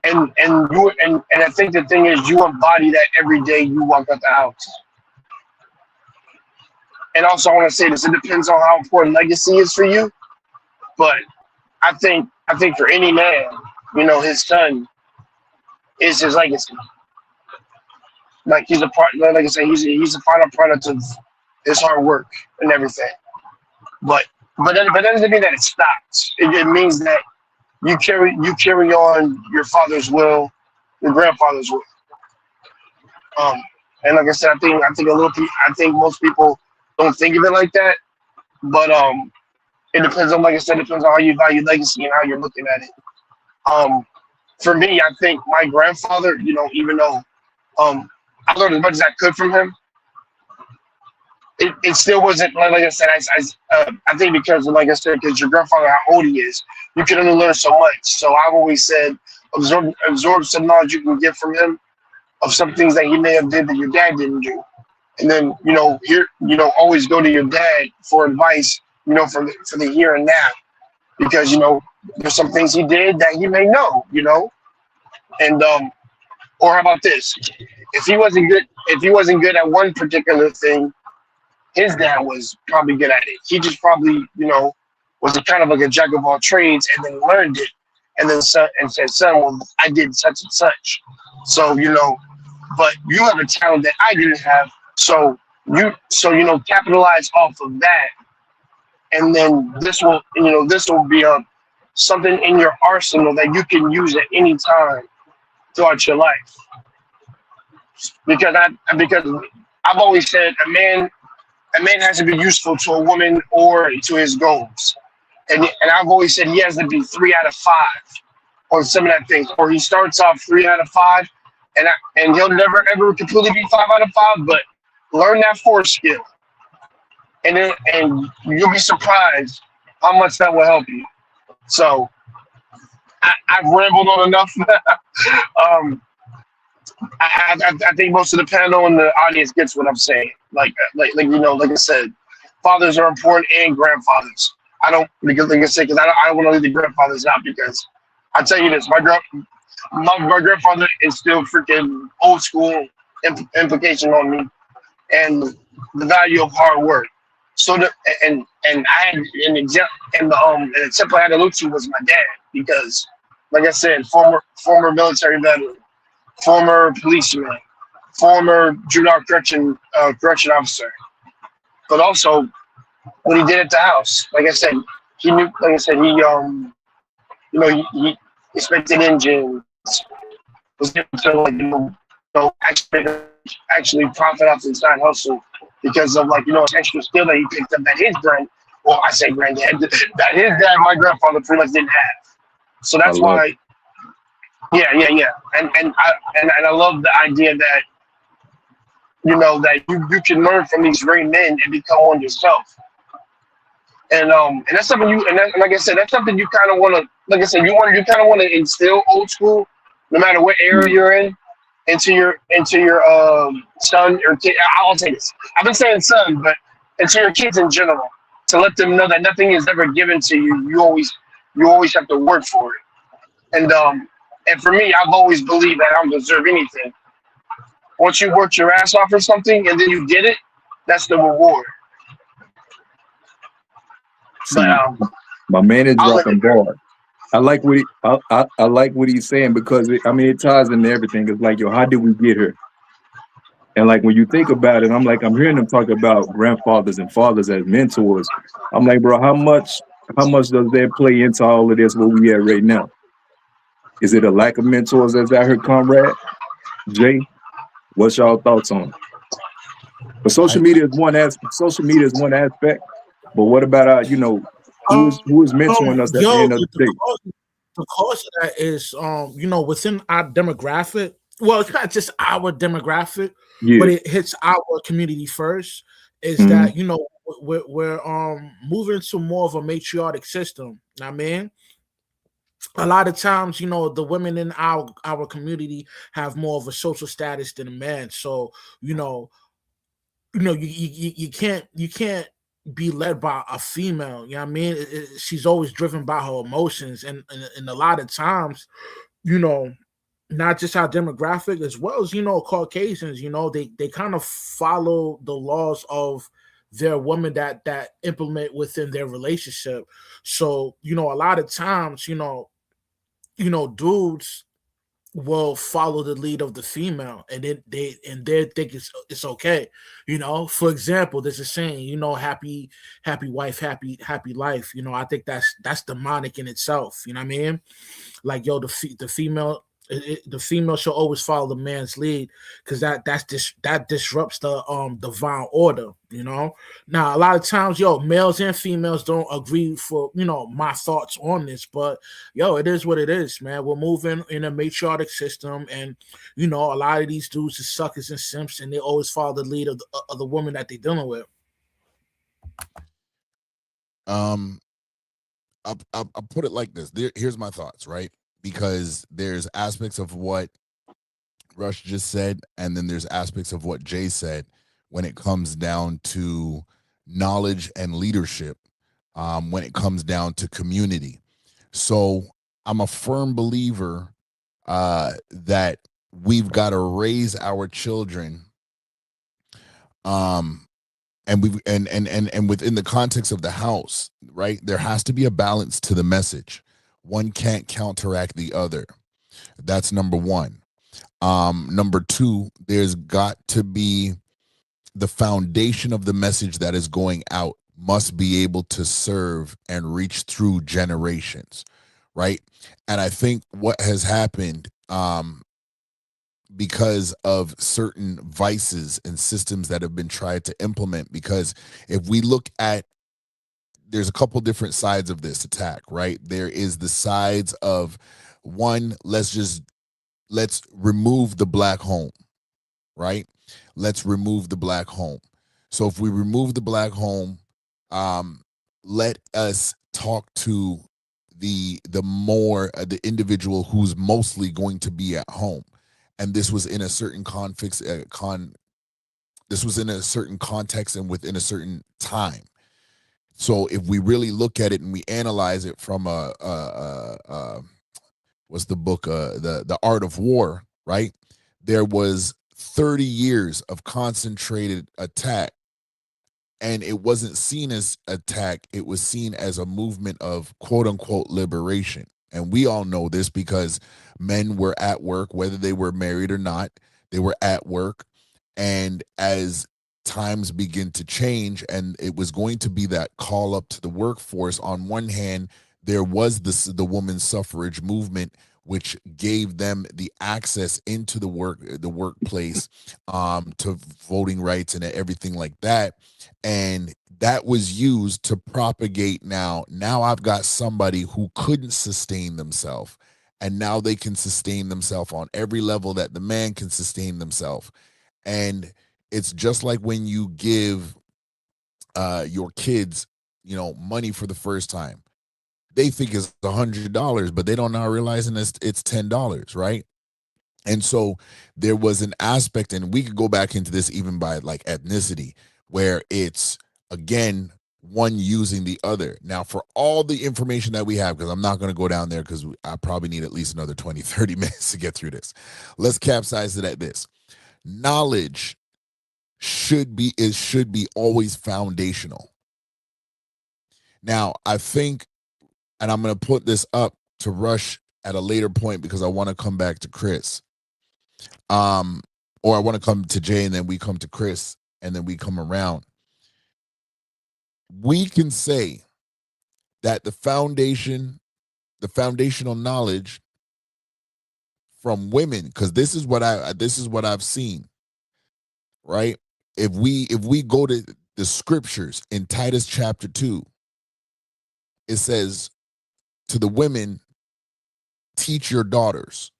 And I think the thing is, you embody that every day you walk out the house. And also, I want to say this: it depends on how important legacy is for you, but I think for any man, his son is his legacy. Like he's a part. Like I said, he's a final product of his hard work and everything. But that doesn't mean that it stops. It means that you carry on your father's will, your grandfather's will. And like I said, I think most people don't think of it like that, but it depends on, like I said, depends on how you value legacy and how you're looking at it. For me, I think my grandfather, even though I learned as much as I could from him, it still wasn't, like I said, I think because, like I said, because your grandfather, how old he is, you can only learn so much. So I've always said, absorb some knowledge you can get from him of some things that he may have did that your dad didn't do. And then, always go to your dad for advice, for the here and now, because there's some things he did that he may know, and or how about this? If he wasn't good at one particular thing, his dad was probably good at it. He just probably, was a kind of like a jack of all trades, and then learned it, and then said, "Son, well, I did such and such." So but you have a talent that I didn't have, so capitalize off of that. And then this will be something in your arsenal that you can use at any time throughout your life. Because I've always said a man has to be useful to a woman or to his goals. And I've always said he has to be 3 out of 5 on some of that things. Or he starts off 3 out of 5, and he'll never ever completely be 5 out of 5, but learn that 4 skill. And you'll be surprised how much that will help you. So I've rambled on enough. I think most of the panel and the audience gets what I'm saying. Like I said, fathers are important and grandfathers. I don't want to leave the grandfathers out, because I tell you this, my grandfather is still freaking old school implication on me, and the value of hard work. So and I had an example, and the example I had to look to was my dad, because, like I said, former military veteran, former policeman, former juvenile correction officer, but also what he did at the house. Like I said, he knew. Like I said, he inspected engines, was able to actually profit off the side hustle because of extra skill that he picked up at his Well, I say granddad. That his dad, my grandfather, pretty much didn't have. So that's why. Yeah. And I love the idea that, you know, that you can learn from these great men and become one yourself. And that's something like I said, that's something you kind of want to, like I said, you kind of want to instill old school, no matter what area you're in, into your son or kid. I'll take this. I've been saying son, but into your kids in general, to let them know that nothing is ever given to you. You always have to work for it. And for me, I've always believed that I don't deserve anything. Once you worked your ass off for something and then you get it, that's the reward. But my man is dropping bars. I like what I like what he's saying, because it ties into everything. It's like, yo, how did we get here? And like, when you think about it, I'm hearing them talk about grandfathers and fathers as mentors. I'm like, bro, how much does that play into all of this where we at right now? Is it a lack of mentors as I heard Conrad? Jay, what's y'all thoughts on it? But social media is one aspect. But what about who is mentoring us at the end of the day? The cause of that is within our demographic. Well, it's not just our demographic, but it hits our community first. Is that we're moving to more of a matriarchic system. I mean, a lot of times, the women in our community have more of a social status than a man. So, you can't be led by a female. You know what I mean? She's always driven by her emotions. And a lot of times, not just our demographic, as well as, Caucasians, they kind of follow the laws of their women that implement within their relationship. So, a lot of times, dudes will follow the lead of the female, and then they think it's okay. For example, there's a saying, happy wife, happy life. I think that's demonic in itself. You know what I mean? Like, the female. The female should always follow the man's lead, because that disrupts the divine order. Now a lot of times, males and females don't agree for my thoughts on this, but it is what it is, man. We're moving in a matriarchic system, and a lot of these dudes are suckers and simps, and they always follow the lead of the woman that they're dealing with. I'll put it like this. Here's my thoughts, right? Because there's aspects of what Rush just said, and then there's aspects of what Jay said when it comes down to knowledge and leadership, when it comes down to community. So I'm a firm believer that we've got to raise our children, and within the context of the house, right? There has to be a balance to the message. One can't counteract the other. That's number one. Number two, there's got to be the foundation of the message that is going out must be able to serve and reach through generations, right? And I think what has happened, because of certain vices and systems that have been tried to implement, because if we look at, there's a couple different sides of this attack, right? There is the sides of, one, let's remove the black home, right? Let's remove the black home. So if we remove the black home, let us talk to the individual who's mostly going to be at home. And this was in a certain this was in a certain context and within a certain time. So if we really look at it and we analyze it from what's the book, the Art of War, right? There was 30 years of concentrated attack, and it wasn't seen as attack. It was seen as a movement of quote unquote liberation. And we all know this because men were at work, whether they were married or not, they were at work. And as times begin to change, and it was going to be that call up to the workforce. On one hand, there was the women's suffrage movement, which gave them the access into the workplace, to voting rights and everything like that. And that was used to propagate. Now I've got somebody who couldn't sustain themselves, and now they can sustain themselves on every level that the man can sustain themselves. And it's just like when you give your kids, money for the first time. They think it's $100, but they don't now realizing it's $10, right? And so there was an aspect, and we could go back into this even by like ethnicity, where it's, again, one using the other. Now, for all the information that we have, because I'm not going to go down there because I probably need at least another 20, 30 minutes to get through this. Let's capsize it at this. Knowledge should be always foundational. Now, I think, and I'm going to put this up to Rush at a later point because I want to come back to Chris. Or I want to come to Jay, and then we come to Chris, and then we come around. We can say that the foundational knowledge from women, because this is what I've seen, right? If we go to the scriptures in Titus chapter 2, it says, to the women, teach your daughters.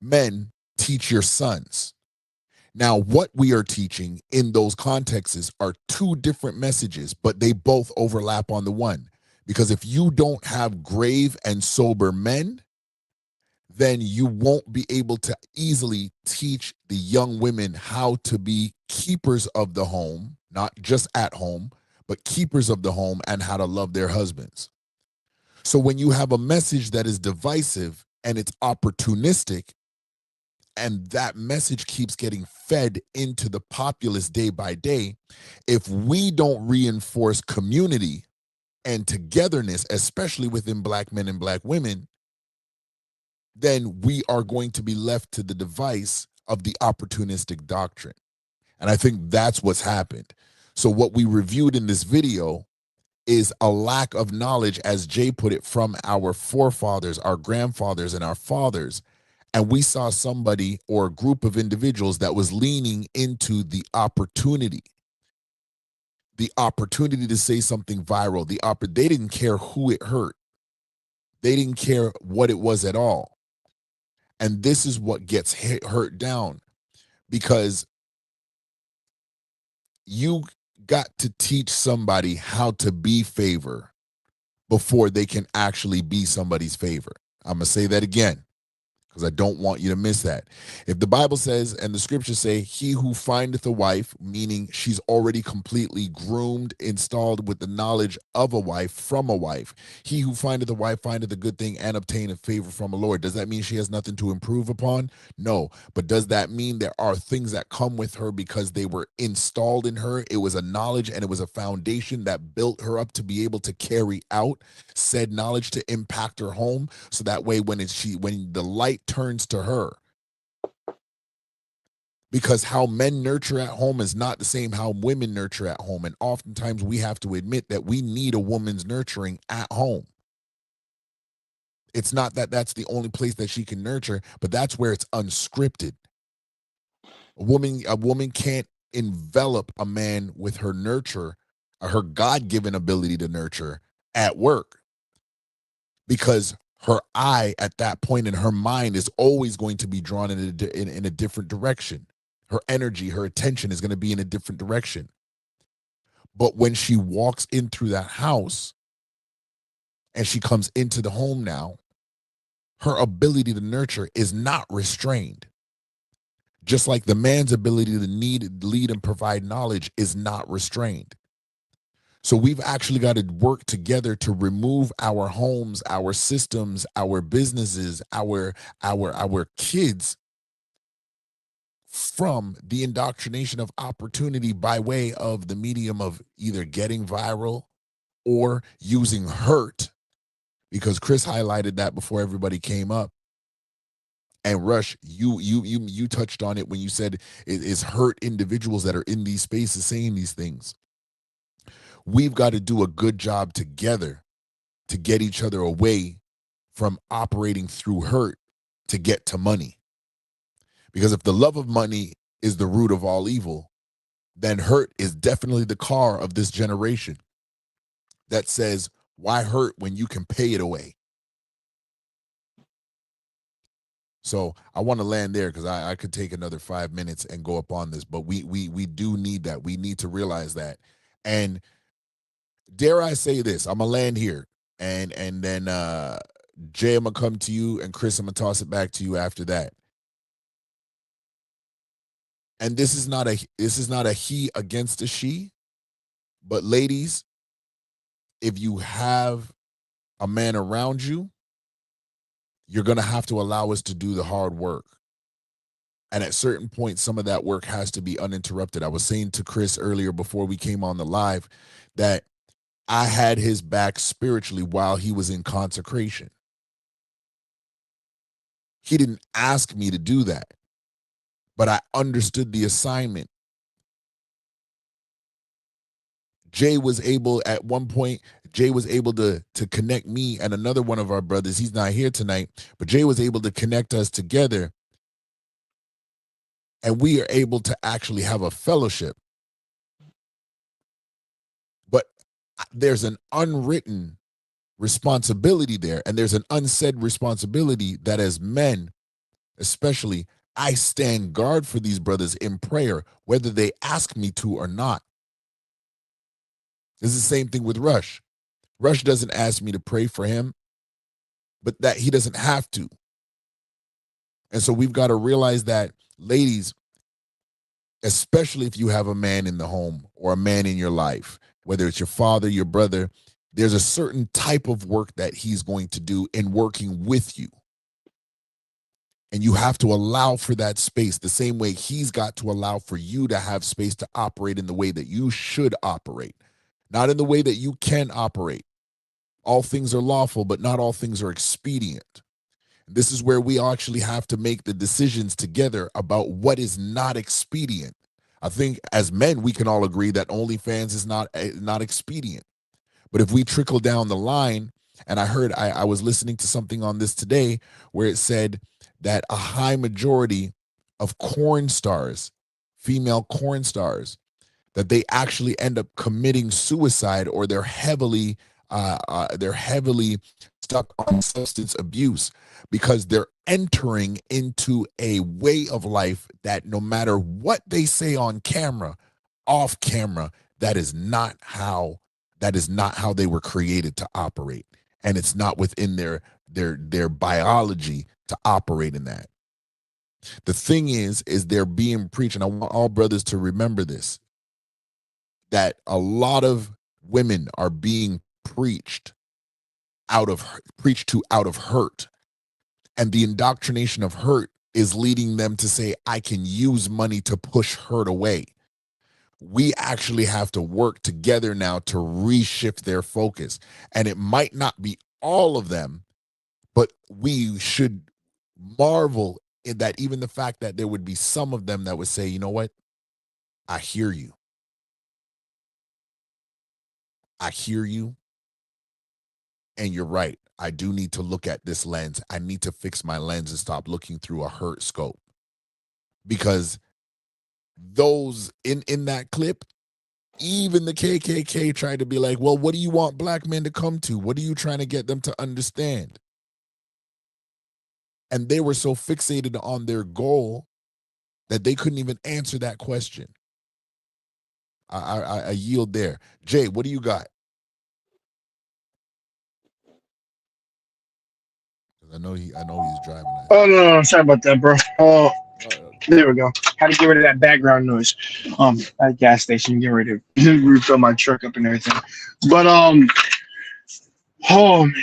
Men, teach your sons. Now, what we are teaching in those contexts are two different messages, but they both overlap on the one. Because if you don't have grave and sober men, then you won't be able to easily teach the young women how to be keepers of the home, not just at home, but keepers of the home, and how to love their husbands. So when you have a message that is divisive and it's opportunistic, and that message keeps getting fed into the populace day by day, if we don't reinforce community and togetherness, especially within Black men and Black women, then we are going to be left to the device of the opportunistic doctrine. And I think that's what's happened. So what we reviewed in this video is a lack of knowledge, as Jay put it, from our forefathers, our grandfathers, and our fathers. And we saw somebody or a group of individuals that was leaning into the opportunity to say something viral. They didn't care who it hurt. They didn't care what it was at all. And this is what gets hurt down, because you got to teach somebody how to be favor before they can actually be somebody's favor. I'm going to say that again, because I don't want you to miss that. If the Bible says, and the scriptures say, he who findeth a wife, meaning she's already completely groomed, installed with the knowledge of a wife from a wife. He who findeth a wife findeth a good thing and obtaineth favor from the Lord. Does that mean she has nothing to improve upon? No. But does that mean there are things that come with her because they were installed in her? It was a knowledge and it was a foundation that built her up to be able to carry out said knowledge to impact her home. So that way when the light turns to her, because how men nurture at home is not the same how women nurture at home. And oftentimes we have to admit that we need a woman's nurturing at home. It's not that that's the only place that she can nurture, but that's where it's unscripted. A woman can't envelop a man with her nurture, or her God-given ability to nurture at work, because her eye at that point in her mind is always going to be drawn in a different direction. Her energy, her attention is going to be in a different direction. But when she walks in through that house and she comes into the home now, her ability to nurture is not restrained. Just like the man's ability to lead and provide knowledge is not restrained. So we've actually got to work together to remove our homes, our systems, our businesses, our kids from the indoctrination of opportunity by way of the medium of either getting viral or using hurt, because Chris highlighted that before everybody came up. And Rush, you touched on it when you said it's hurt individuals that are in these spaces saying these things. We've got to do a good job together to get each other away from operating through hurt to get to money. Because if the love of money is the root of all evil, then hurt is definitely the car of this generation that says, why hurt when you can pay it away? So I want to land there because I could take another 5 minutes and go up on this, but we do need that. We need to realize that. And dare I say this, I'm gonna land here, and then Jay, I'm gonna come to you, and Chris, I'm gonna toss it back to you after that. And this is not a he against a she, but ladies, if you have a man around you, you're going to have to allow us to do the hard work. And at certain points, some of that work has to be uninterrupted. I was saying to Chris earlier before we came on the live that I had his back spiritually while he was in consecration. He didn't ask me to do that, but I understood the assignment. Jay was able, at one point, Jay was able to connect me and another one of our brothers. He's not here tonight, but Jay was able to connect us together. And we are able to actually have a fellowship. But there's an unwritten responsibility there. And there's an unsaid responsibility that as men, especially, I stand guard for these brothers in prayer, whether they ask me to or not. It's the same thing with Rush. Rush doesn't ask me to pray for him, but that he doesn't have to. And so we've got to realize that, ladies, especially if you have a man in the home or a man in your life, whether it's your father, your brother, there's a certain type of work that he's going to do in working with you. And you have to allow for that space the same way he's got to allow for you to have space to operate in the way that you should operate, not in the way that you can operate. All things are lawful, but not all things are expedient. This is where we actually have to make the decisions together about what is not expedient. I think as men, we can all agree that OnlyFans is not expedient. But if we trickle down the line, and I was listening to something on this today where it said that a high majority of porn stars, female porn stars, that they actually end up committing suicide, or they're heavily stuck on substance abuse because they're entering into a way of life that no matter what they say on camera, off camera, that is not how they were created to operate. And it's not within their biology to operate in that. The thing is they're being preached, and I want all brothers to remember this, that a lot of women are being preached to out of hurt. And the indoctrination of hurt is leading them to say, I can use money to push hurt away. We actually have to work together now to reshift their focus. And it might not be all of them, but we should marvel in that even the fact that there would be some of them that would say, you know what? I hear you. I hear you. And you're right. I do need to look at this lens. I need to fix my lens and stop looking through a hurt scope. Because those in that clip, even the KKK tried to be like, well, what do you want black men to come to? What are you trying to get them to understand? And they were so fixated on their goal that they couldn't even answer that question. I yield there. Jay, what do you got? I know he's driving. Oh no, sorry about that, bro. Oh, there we go. Had to get rid of that background noise. At a gas station, get ready to refill my truck up and everything. But oh man,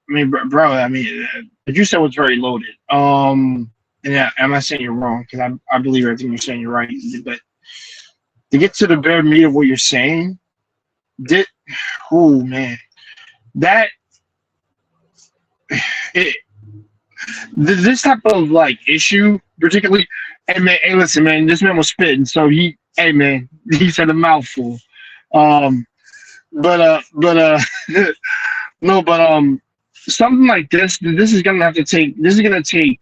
I mean, bro, I mean, what you said was very loaded. And yeah, I'm not saying you're wrong because I believe everything you're saying. You're right, but to get to the bare meat of what you're saying, this type of like issue, particularly, hey listen, man, this man was spitting, so he said a mouthful. something like this is gonna take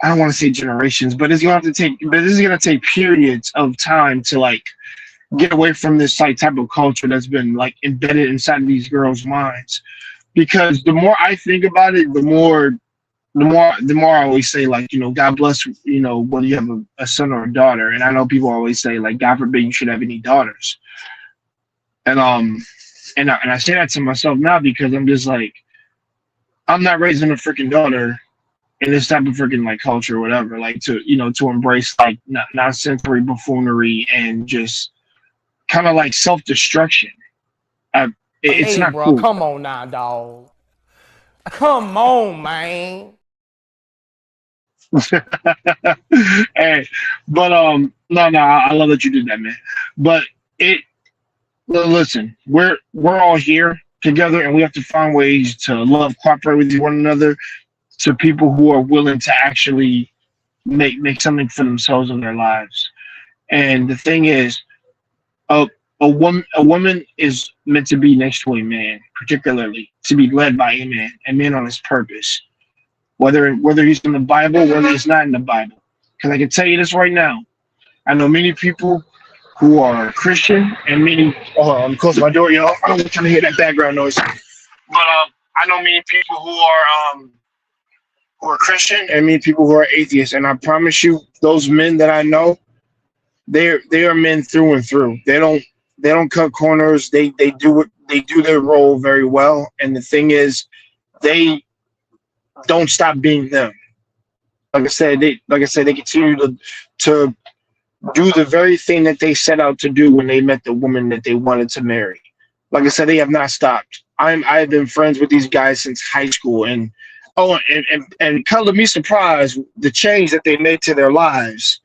I don't want to say generations, but this is gonna take periods of time to like get away from this type of culture that's been like embedded inside of these girls' minds. Because the more I think about it, the more I always say, like, you know, God bless, you know, whether you have a son or a daughter. And I know people always say, like, God forbid you should have any daughters. And I say that to myself now because I'm just like, I'm not raising a freaking daughter in this type of freaking like culture or whatever, like to embrace like nonsensory buffoonery and just kind of like self-destruction. It's not bro, cool. Come on now, dog. Come on, man. Hey, but no, I love that you did that, man. But listen, we're all here together, and we have to find ways to love, cooperate with one another, to people who are willing to actually make something for themselves in their lives. And the thing is, a woman is meant to be next to a man, particularly to be led by a man on his purpose. Whether he's in the Bible, whether he's not in the Bible. Because I can tell you this right now. I know many people who are Christian and many I'm closing my door, y'all. I don't want you to hear that background noise. But I know many people who are Christian and many people who are atheists. And I promise you, those men that I know, they are men through and through. They don't cut corners. They do their role very well. And the thing is, they don't stop being them. Like I said, they continue to do the very thing that they set out to do when they met the woman that they wanted to marry. Like I said, they have not stopped. I've been friends with these guys since high school, and color me surprised the change that they made to their lives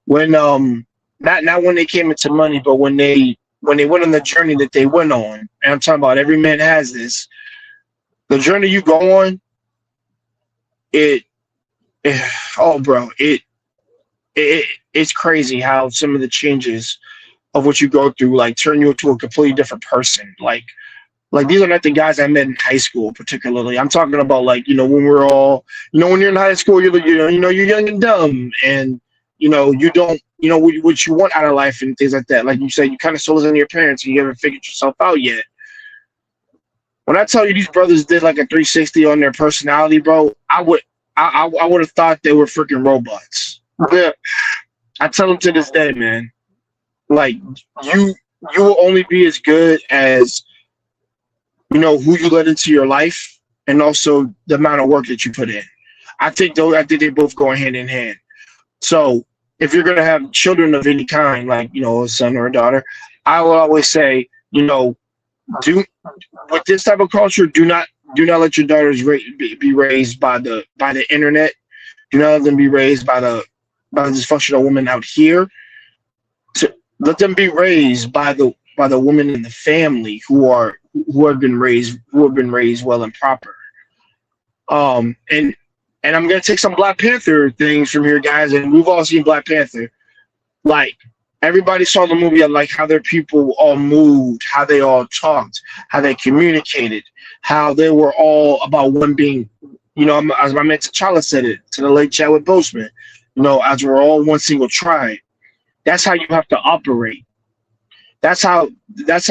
when not when they came into money, but when they went on the journey that they went on. And I'm talking about every man has this. The journey you go on, it's crazy how some of the changes of what you go through like turn you into a completely different person. Like these are not the guys I met in high school, particularly. I'm talking about like, you know, when we're all, you know, when you're in high school, you're young and dumb, and you know, you don't, you know, what you want out of life and things like that. Like you said, you kind of still listen to your parents and you haven't figured yourself out yet. When I tell you these brothers did like a 360 on their personality, bro, I would have thought they were freaking robots. I tell them to this day, man, like you will only be as good as, you know, who you let into your life and also the amount of work that you put in. I think they both go hand in hand. So if you're going to have children of any kind, like, you know, a son or a daughter, I will always say, you know, with this type of culture, do not let your daughters be raised by the internet. Do not let them be raised by the dysfunctional woman out here. To let them be raised by the women in the family who have been raised well and proper. And I'm gonna take some Black Panther things from here, guys, and we've all seen Black Panther. Like, everybody saw the movie, like how their people all moved, how they all talked, how they communicated, how they were all about one being, you know, as my man T'Challa said it to the late Chadwick Boseman, you know, as we're all one single tribe. That's how you have to operate. That's how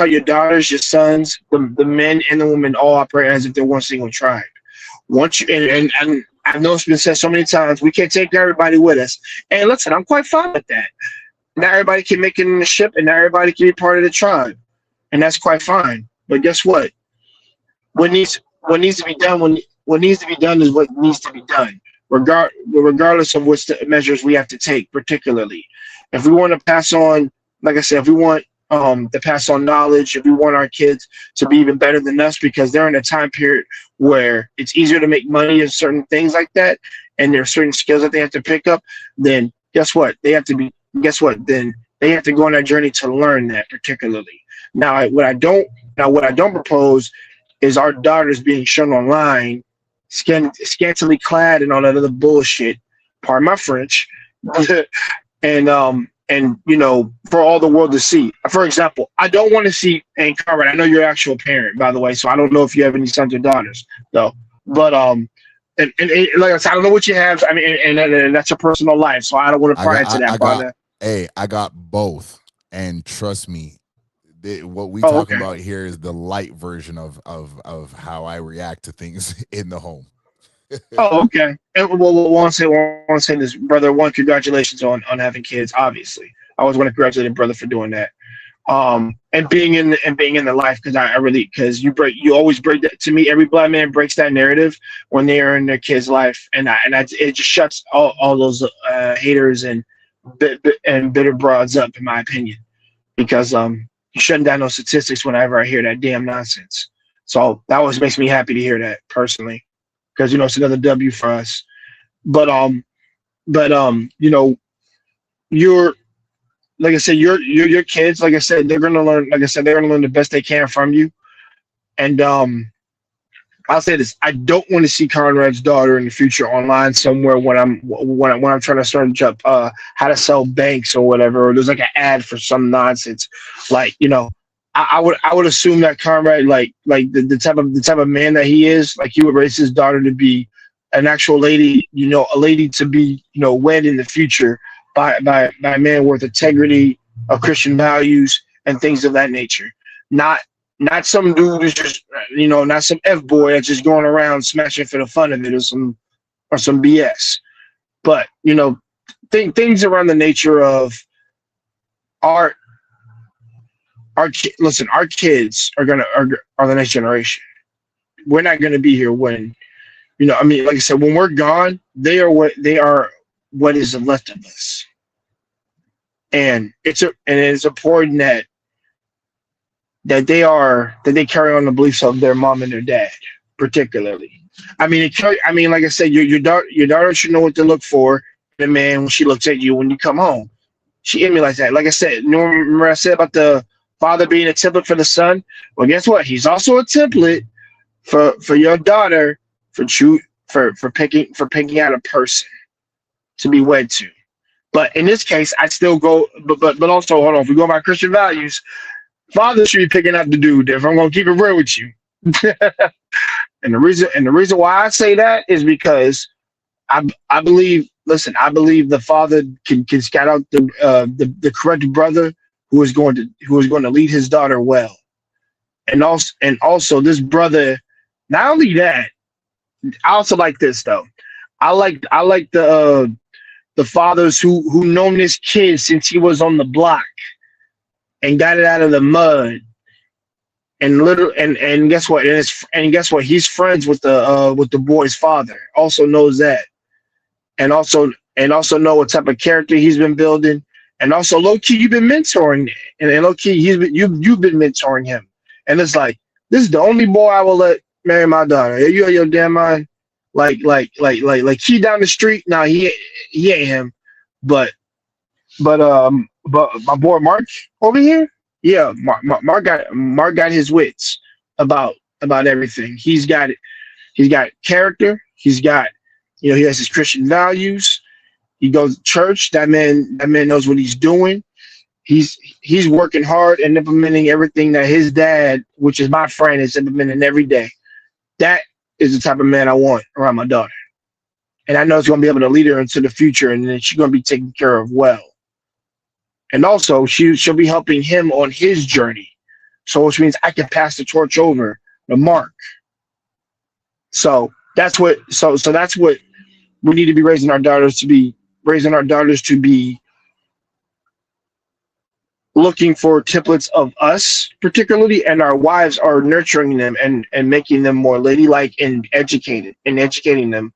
your daughters, your sons, the men and the women all operate as if they're one single tribe. Once you and I know it's been said so many times, we can't take everybody with us. And listen, I'm quite fine with that. Not everybody can make it in the ship, and not everybody can be part of the tribe, and that's quite fine. But guess what? What needs to be done is what needs to be done, regardless of what measures we have to take. Particularly, if we want to pass on, like I said, if we want to pass on knowledge, if we want our kids to be even better than us, because they're in a time period where it's easier to make money and certain things like that, and there are certain skills that they have to pick up, then guess what? Then they have to go on that journey to learn that particularly. Now, what I don't propose is our daughters being shown online, scantily clad and all that other bullshit. Pardon my French, and and for all the world to see. For example, I don't want to see, and Conrad, I know you're an actual parent, by the way, so I don't know if you have any sons or daughters, though. But and like I said, I don't know what you have. I mean, and that's a personal life, so I don't want to pry into that. I got both, and trust me, what we talking about here is the light version of how I react to things in the home. Oh, okay. And I want to say this, brother. One, congratulations on having kids. Obviously, I always want to congratulate a brother for doing that. And being in the life, because you always break that. To me, every black man breaks that narrative when they are in their kid's life, and it just shuts all those haters and bitter broads up, in my opinion, because you're shutting down those statistics whenever I hear that damn nonsense. So that always makes me happy to hear that personally, because it's another W for us. But you're, like I said, your kids, like I said, they're gonna learn. Like I said, they're gonna learn the best they can from you. And I'll say this: I don't want to see Conrad's daughter in the future online somewhere when I'm trying to search up how to sell banks or whatever, or there's like an ad for some nonsense. Like, I would assume that Conrad, like the type of man that he is, like he would raise his daughter to be an actual lady, a lady to be, wed in the future by a man with integrity, of Christian values, and things of that nature. Not some dude who's just, not some F-boy that's just going around smashing for the fun of it, or some BS. But, things around the nature of our kids are the next generation. We're not gonna be here when, like I said, when we're gone, they are what is left of us. And it's important that they carry on the beliefs of their mom and their dad, particularly. I mean, like I said, your daughter should know what to look for in a man when she looks at you when you come home. She emulates that. Like I said, remember I said about the father being a template for the son? Well, guess what? He's also a template for your daughter for picking out a person to be wed to. But in this case, I still go. But also, hold on. If we go by Christian values, father should be picking out the dude. If I'm gonna keep it real with you, and the reason why I say that is because I believe. Listen, I believe the father can scout out the correct brother who is going to lead his daughter well, and also this brother. Not only that, I also like this though. I like the fathers who known this kid since he was on the block and got it out of the mud, and guess what? And guess what? He's friends with the boy's father. Also knows that, and also know what type of character he's been building, and also low key you've been mentoring, and low key you've been mentoring him, and it's like, this is the only boy I will let marry my daughter. Are you out of your damn mind? Like he down the street. Now he ain't him, but my boy Mark over here, yeah, Mark got his wits about everything. He's got it. He's got character. He's got, he has his Christian values. He goes to church. That man knows what he's doing. He's working hard and implementing everything that his dad, which is my friend, is implementing every day. That is the type of man I want around my daughter. And I know it's going to be able to lead her into the future, and then she's going to be taken care of well. And also, she'll be helping him on his journey. So which means I can pass the torch over to Mark. So that's what we need to be raising our daughters to be looking for templates of us, particularly, and our wives are nurturing them and making them more ladylike and educating them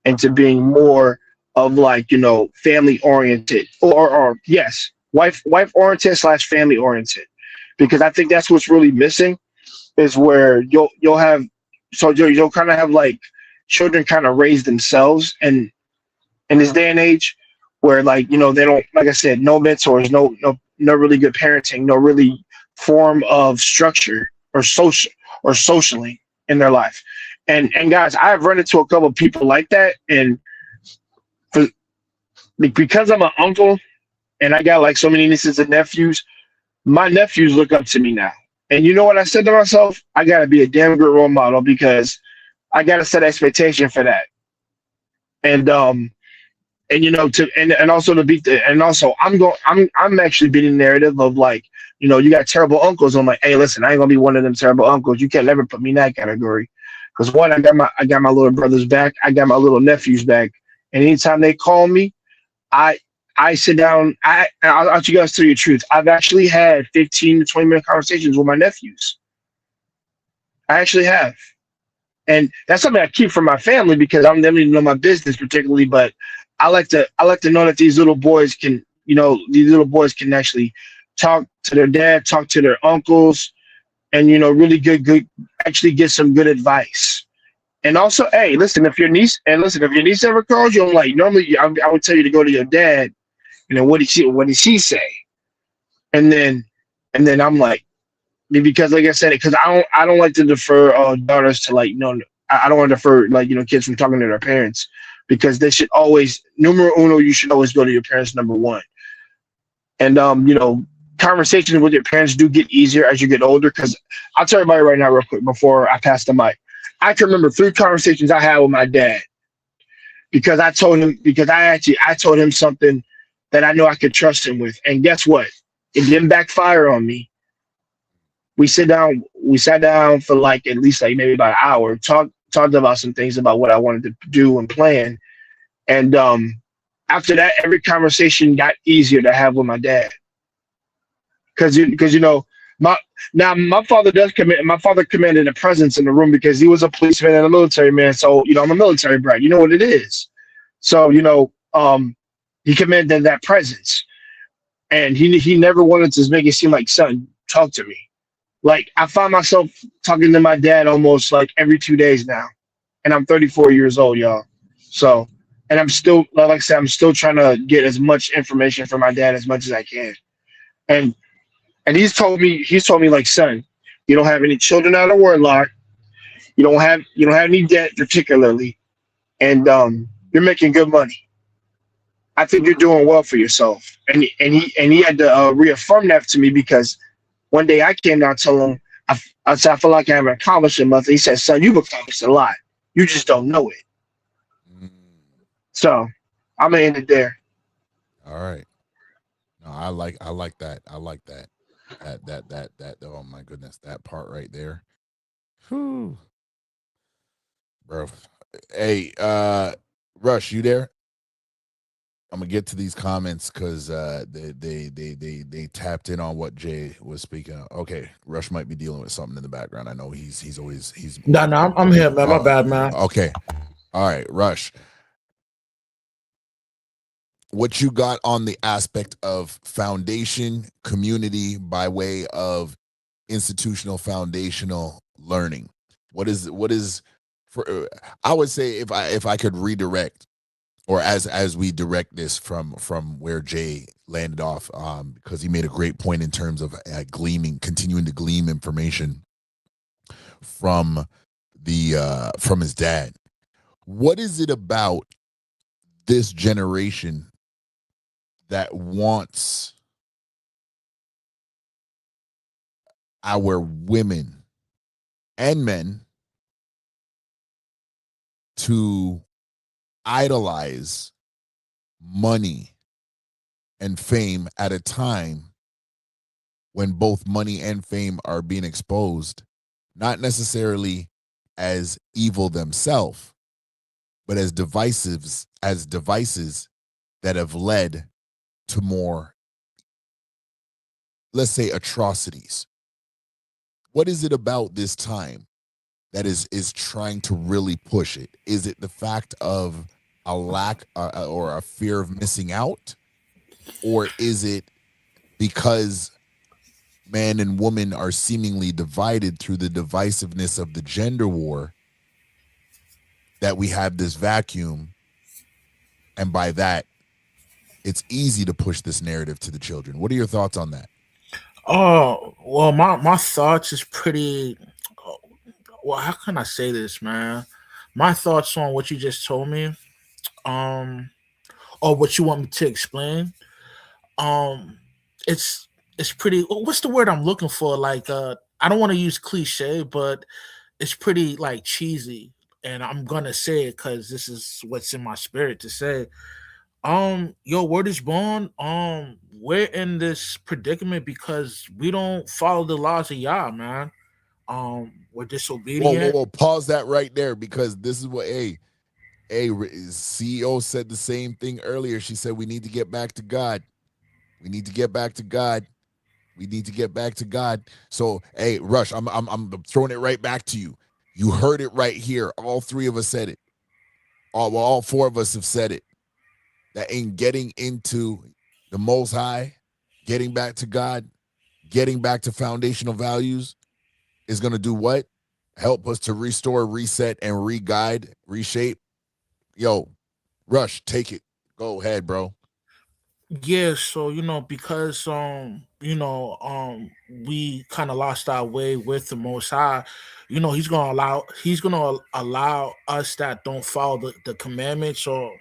into being more of like, family oriented or yes, wife oriented / family oriented, because I think that's what's really missing, is where you'll kind of have like children kind of raise themselves, and in this day and age where like, they don't, like I said, no mentors, no really good parenting, no really form of structure or socially in their life. And guys, I've run into a couple of people like that, and because I'm an uncle and I got like so many nieces and nephews. My nephews look up to me now. And you know what I said to myself? I got to be a damn good role model because I got to set expectation for that. And you know, and also to beat the, and also I'm actually beating the narrative of like, you know, you got terrible uncles. I'm like, hey, listen, I ain't gonna be one of them terrible uncles. You can't never put me in that category. Because one, I got my little brother's back, I got my little nephew's back. And anytime they call me, I sit down, I'll let you guys tell you the truth. I've actually had 15 to 20-minute conversations with my nephews. I actually have. And that's something I keep from my family because I'm them to know my business particularly, but I like to know that these little boys can, you know, actually talk to their dad, talk to their uncles, and you know, really good actually get some good advice. And also, hey, listen, if your niece ever calls you, I'm like, normally I would tell you to go to your dad, you know, what did she say? And then I'm like, because like I said, because I don't like to defer daughters to like, you know, I don't want to defer like, you know, kids from talking to their parents because they should always, numero uno, you should always go to your parents, number one. And, you know, conversations with your parents do get easier as you get older because I'll tell everybody right now real quick before I pass the mic. I can remember 3 conversations I had with my dad because I told him something that I know I could trust him with. And guess what? It didn't backfire on me. We sat down for like at least like maybe about an hour, talked about some things about what I wanted to do and plan. And after that, every conversation got easier to have with my dad. Because you know, my father commanded a presence in the room because he was a policeman and a military man. So, you know, I'm a military brat. You know what it is. So, you know, he commanded that presence. And he never wanted to make it seem like, son, talk to me. Like, I find myself talking to my dad almost like every 2 days now. And I'm 34 years old, y'all. So, and I'm still, like I said, I'm still trying to get as much information from my dad as much as I can. And he's told me like, son, you don't have any children out of wedlock. You don't have any debt particularly. And you're making good money. I think you're doing well for yourself. And he had to reaffirm that to me because one day I came down and told him, I said, I feel like I haven't accomplished enough. He said, son, you've accomplished a lot. You just don't know it. So I'm gonna end it there. All right. No, I like that. I like that. That. Oh my goodness, that part right there. Whew. Bro. Hey, Rush, you there? I'm gonna get to these comments because they tapped in on what Jay was speaking of. Okay, Rush might be dealing with something in the background. I know he's No, I'm here, man. My bad, man. Okay, all right, Rush. What you got on the aspect of foundation community by way of institutional foundational learning? What is for? I would say if I could redirect. Or as we direct this from where Jay landed off, because he made a great point in terms of continuing to glean information from from his dad. What is it about this generation that wants our women and men to idolize money and fame at a time when both money and fame are being exposed, not necessarily as evil themselves, but as devices that have led to more, let's say, atrocities? What is it about this time that is trying to really push it? Is it the fact of a lack or a fear of missing out? Or is it because man and woman are seemingly divided through the divisiveness of the gender war that we have this vacuum? And by that, it's easy to push this narrative to the children. What are your thoughts on that? Oh, well, my thoughts is pretty, well, how can I say this, man? My thoughts on what you just told me, or what you want me to explain. um, it's pretty. What's the word I'm looking for? Like, I don't want to use cliche, but it's pretty like cheesy, and I'm gonna say it because this is what's in my spirit to say. Yo, word is born. We're in this predicament because we don't follow the laws of Yah, man. We're Whoa, disobedient. pause that right there, because this is what CEO said the same thing earlier. She said we need to get back to God. We need to get back to God. We need to get back to God. So, hey, Rush, I'm throwing it right back to you. You heard it right here. All three of us said it. All four of us have said it. That in getting into the Most High, getting back to God, getting back to foundational values is going to do what? Help us to restore, reset, and re-guide, reshape. Yo, Rush, take it. Go ahead, bro. Yeah, so because we kind of lost our way with the Most High. He's gonna allow us that don't follow the commandments or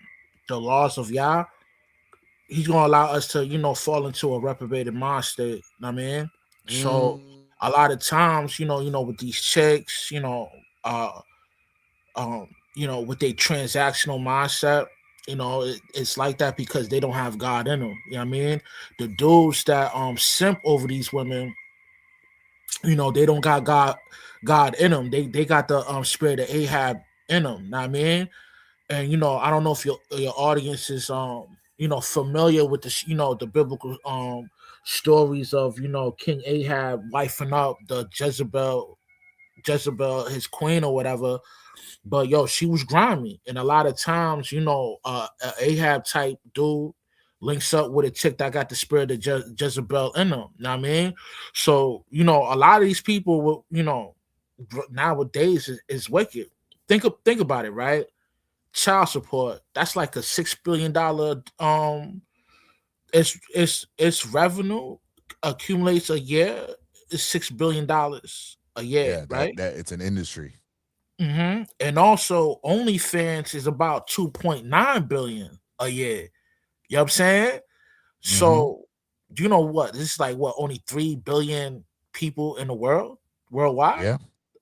the laws of Yah. He's gonna allow us to fall into a reprobated mind state. Know what I mean, so a lot of times with these chicks, uh, with their transactional mindset. It's like that because they don't have God in them. You know what I mean? The dudes that simp over these women, they don't got God in them. They got the spirit of Ahab in them. Know what I mean? And I don't know if your audience is familiar with the biblical stories of King Ahab wifing up the Jezebel, his queen or whatever. But yo, she was grimy, and a lot of times, a Ahab type dude links up with a chick that got the spirit of Jezebel in them. Know what I mean? So a lot of these people, nowadays is wicked. Think about it, right? Child support. That's like a $6 billion. Its revenue accumulates a year is $6 billion a year, Yeah, right? that it's an industry. And also OnlyFans is about 2.9 billion a year. You know what I'm saying? So do you know what? This is like only 3 billion people in the world, worldwide, Yeah,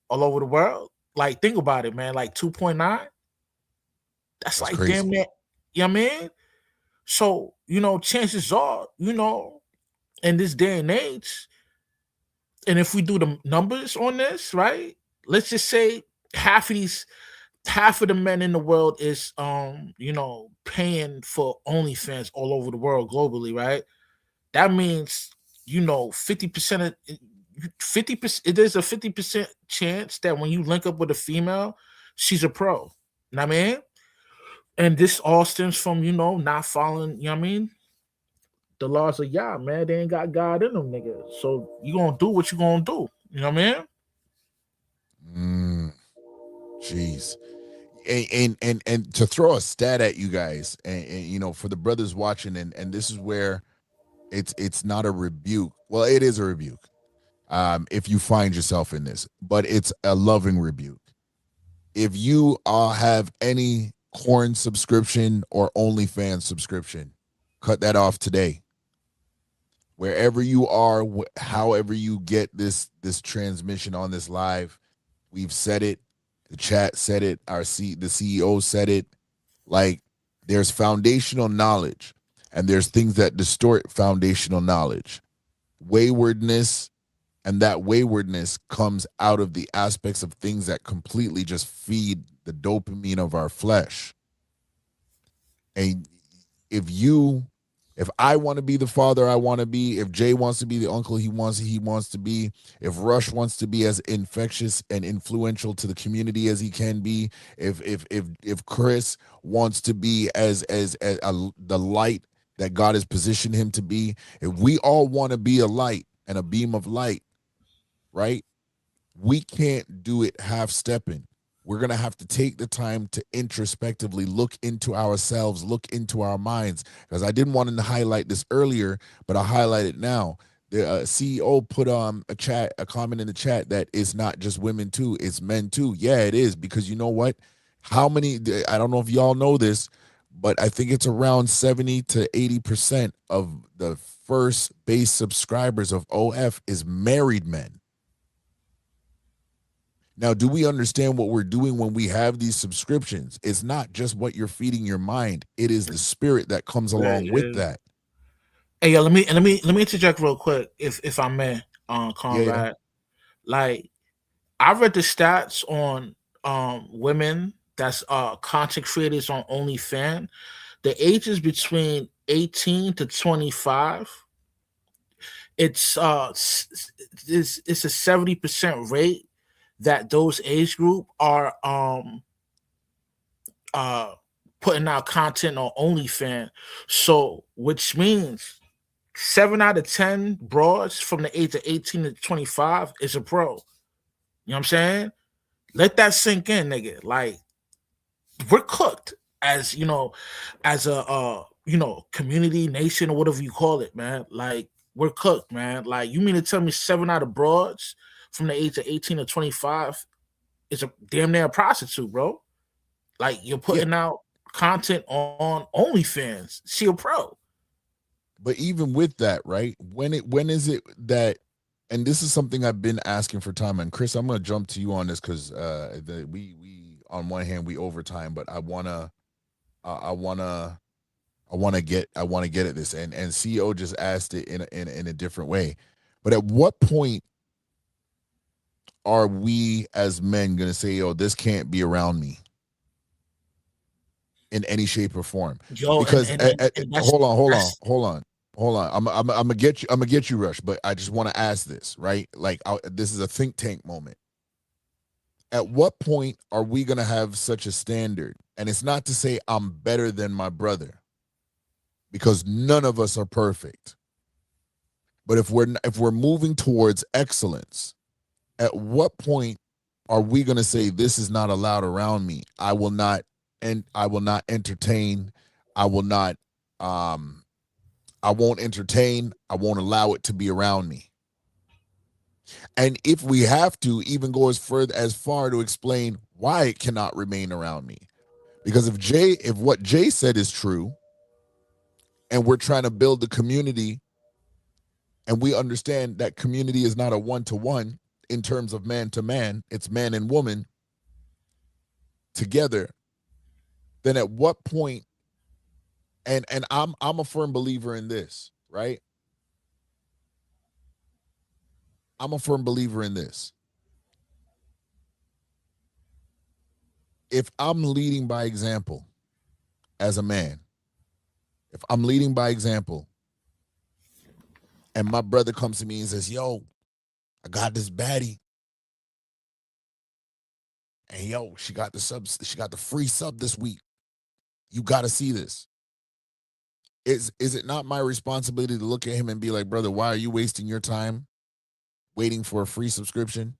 all over the world. Like, think about it, man. Like 2.9, that's that's like damn crazy. near, you know what I mean? So, chances are, in this day and age, and if we do the numbers on this, right? Let's just say half of the men in the world is paying for OnlyFans all over the world globally, right? That means 50% of 50%. There's a 50% chance that when you link up with a female, she's a pro. You know what I mean? And this all stems from not following. You know what I mean? The laws of Yah, man. They ain't got God in them, nigga. So you gonna do what you gonna do. You know what I mean? Jeez. And to throw a stat at you guys, and for the brothers watching, and this is where it's not a rebuke. Well, it is a rebuke. If you find yourself in this, but it's a loving rebuke. If you have any Corn subscription or OnlyFans subscription, cut that off today. Wherever you are, however you get this transmission on this live, we've said it. The chat said it. The CEO said it. Like, there's foundational knowledge, and there's things that distort foundational knowledge. Waywardness, and that waywardness comes out of the aspects of things that completely just feed the dopamine of our flesh. And if I want to be the father I want to be, if Jay wants to be the uncle he wants to be, if Rush wants to be as infectious and influential to the community as he can be, if Chris wants to be as the light that God has positioned him to be, if we all want to be a light and a beam of light, right? We can't do it half-stepping. We're going to have to take the time to introspectively look into ourselves, look into our minds. Because I didn't want to highlight this earlier, but I'll highlight it now. The CEO put a comment in the chat that it's not just women too, it's men too. Yeah, it is. Because you know what? I don't know if y'all know this, but I think it's around 70 to 80% of the first base subscribers of OF is married men. Now, do we understand what we're doing when we have these subscriptions? It's not just what you're feeding your mind. It is the spirit that comes along with that. Hey, yo, let me interject real quick, if I may, Conrad. Yeah. Like, I read the stats on women that's content creators on OnlyFans. The ages between 18 to 25, it's a 70% rate that those age group are putting out content on OnlyFans. So, which means 7 out of 10 broads from the age of 18 to 25 is a pro. You know what I'm saying? Let that sink in, nigga. Like, we're cooked as, you know, as a community, nation, or whatever you call it, man. Like, we're cooked, man. Like, you mean to tell me 7 out of broads from the age of 18 to 25 is a damn near a prostitute, bro? Like, you're putting out content on OnlyFans. She a pro. But even with that, right? When is it that, and this is something I've been asking for time, and Chris, I'm gonna jump to you on this because we on one hand we overtime, but I wanna get at this, and CEO just asked it in a different way. But at what point are we as men gonna say, "Yo, this can't be around me in any shape or form"? Yo, because and hold on. I'm gonna get you, Rush. But I just want to ask this, right? Like, this is a think tank moment. At what point are we gonna have such a standard? And it's not to say I'm better than my brother, because none of us are perfect. But if we're moving towards excellence, at what point are we gonna say this is not allowed around me? I will not entertain. I won't entertain. I won't allow it to be around me. And if we have to, even go as far to explain why it cannot remain around me. Because if what Jay said is true, and we're trying to build the community, and we understand that community is not a one-to-one in terms of man to man, it's man and woman together, then at what point, and I'm a firm believer in this, right? I'm a firm believer in this. If I'm leading by example as a man, if I'm leading by example, and my brother comes to me and says, "Yo, I got this baddie, and yo, she got the free sub this week. You got to see this." Is it not my responsibility to look at him and be like, "Brother, why are you wasting your time waiting for a free subscription?"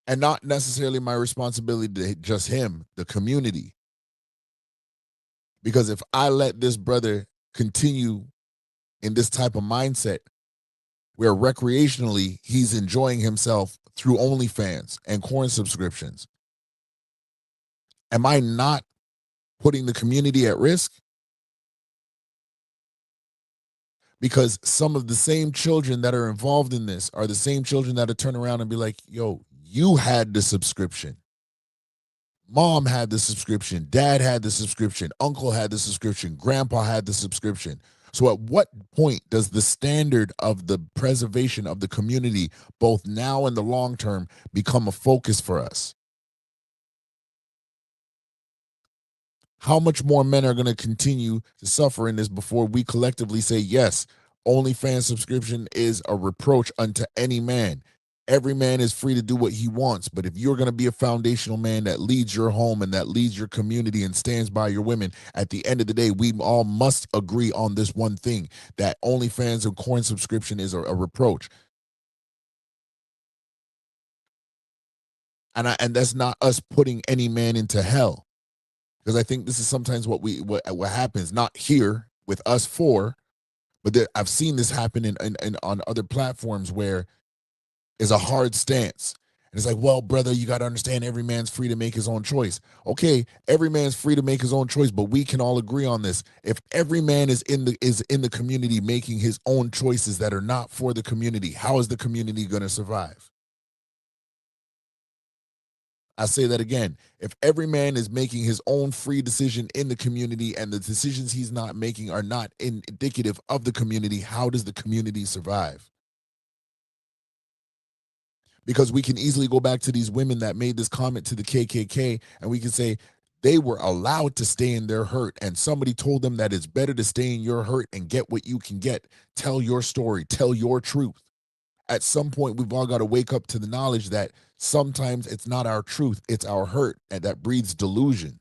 And not necessarily my responsibility to just him, the community. Because if I let this brother continue in this type of mindset where recreationally he's enjoying himself through OnlyFans and corn subscriptions, am I not putting the community at risk? Because some of the same children that are involved in this are the same children that turn around and be like, "Yo, you had the subscription. Mom had the subscription. Dad had the subscription. Uncle had the subscription. Grandpa had the subscription." So at what point does the standard of the preservation of the community, both now and the long term, become a focus for us? How much more men are going to continue to suffer in this before we collectively say, yes, OnlyFans subscription is a reproach unto any man. Every man is free to do what he wants, but if you're going to be a foundational man that leads your home and that leads your community and stands by your women, at the end of the day, we all must agree on this one thing, that OnlyFans and corn subscription is a reproach. And that's not us putting any man into hell. Because I think this is sometimes what happens, not here with us four, but I've seen this happen in on other platforms where it's a hard stance. And it's like, well, brother, you got to understand every man's free to make his own choice. Okay, every man's free to make his own choice, but we can all agree on this. If every man is in the community making his own choices that are not for the community, how is the community going to survive? I say that again. If every man is making his own free decision in the community and the decisions he's not making are not indicative of the community, how does the community survive? Because we can easily go back to these women that made this comment to the KKK, and we can say they were allowed to stay in their hurt, and somebody told them that it's better to stay in your hurt and get what you can get. Tell your story, tell your truth. At some point, we've all got to wake up to the knowledge that sometimes it's not our truth, it's our hurt, and that breeds delusion.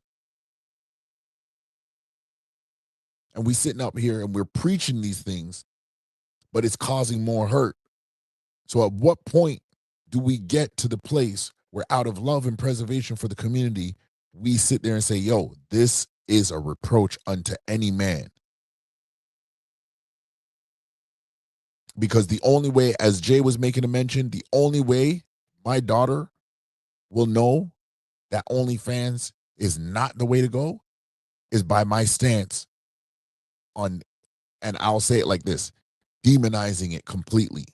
And we sitting up here and we're preaching these things, but it's causing more hurt. So at what point do we get to the place where, out of love and preservation for the community, we sit there and say, yo, this is a reproach unto any man? Because the only way, as Jay was making a mention, the only way my daughter will know that OnlyFans is not the way to go is by my stance on, and I'll say it like this, demonizing it completely.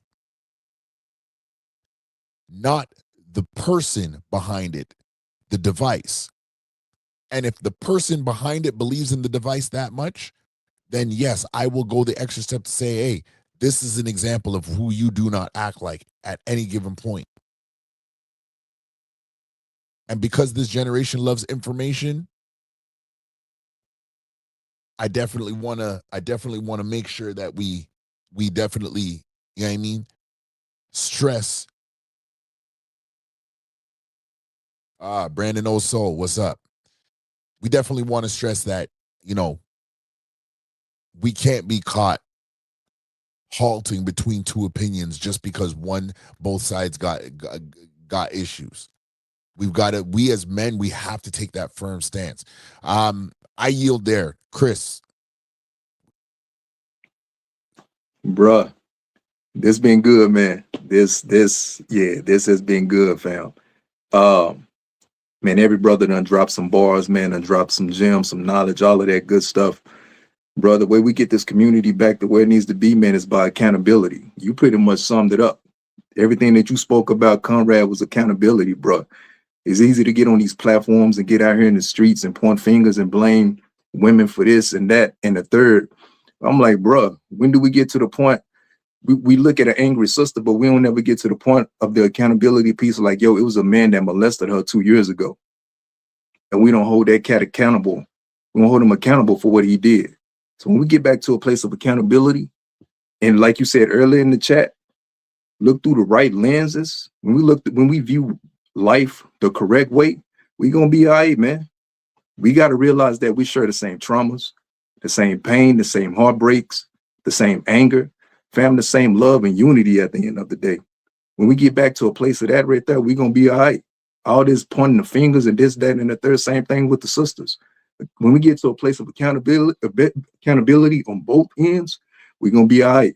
Not the person behind it, the device. And if the person behind it believes in the device that much, then yes, I will go the extra step to say, hey, this is an example of who you do not act like at any given point. And because this generation loves information, I definitely want to make sure that we definitely, you know what I mean, stress. Brandon O'Soul, what's up? We definitely want to stress that, you know, we can't be caught halting between two opinions just because both sides got issues. We as men, we have to take that firm stance. I yield there. Chris. Bruh, this been good, man. This has been good, fam. Man, every brother done dropped some bars, man, done dropped some gems, some knowledge, all of that good stuff. Bro, the way we get this community back to where it needs to be, man, is by accountability. You pretty much summed it up. Everything that you spoke about, Conrad, was accountability, bro. It's easy to get on these platforms and get out here in the streets and point fingers and blame women for this and that and the third. I'm like, bro, when do we get to the point? We look at an angry sister, but we don't ever get to the point of the accountability piece. Like, yo, it was a man that molested her 2 years ago. And we don't hold that cat accountable. We don't hold him accountable for what he did. So when we get back to a place of accountability, and like you said earlier in the chat, look through the right lenses. When we view life the correct way, we gonna be all right, man. We got to realize that we share the same traumas, the same pain, the same heartbreaks, the same anger, fam, the same love and unity at the end of the day. When we get back to a place of that right there, we gonna be all right. All this pointing the fingers and this, that, and the third, same thing with the sisters. When we get to a place of accountability on both ends, we're gonna be all right.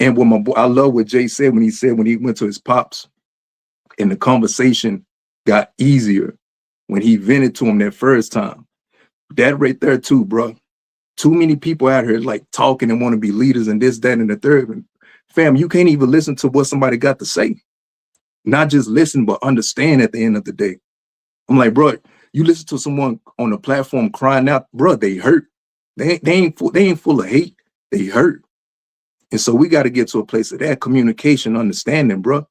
And what I love what Jay said when he went to his pops, and the conversation got easier when he vented to him that first time. That right there too, bro. Too many people out here like talking and want to be leaders and this, that, and the third. And fam, you can't even listen to what somebody got to say. Not just listen, but understand at the end of the day. I'm like, bro, you listen to someone on the platform crying out, bro, they hurt. They ain't full of hate. They hurt. And so we got to get to a place of that communication, understanding, bro.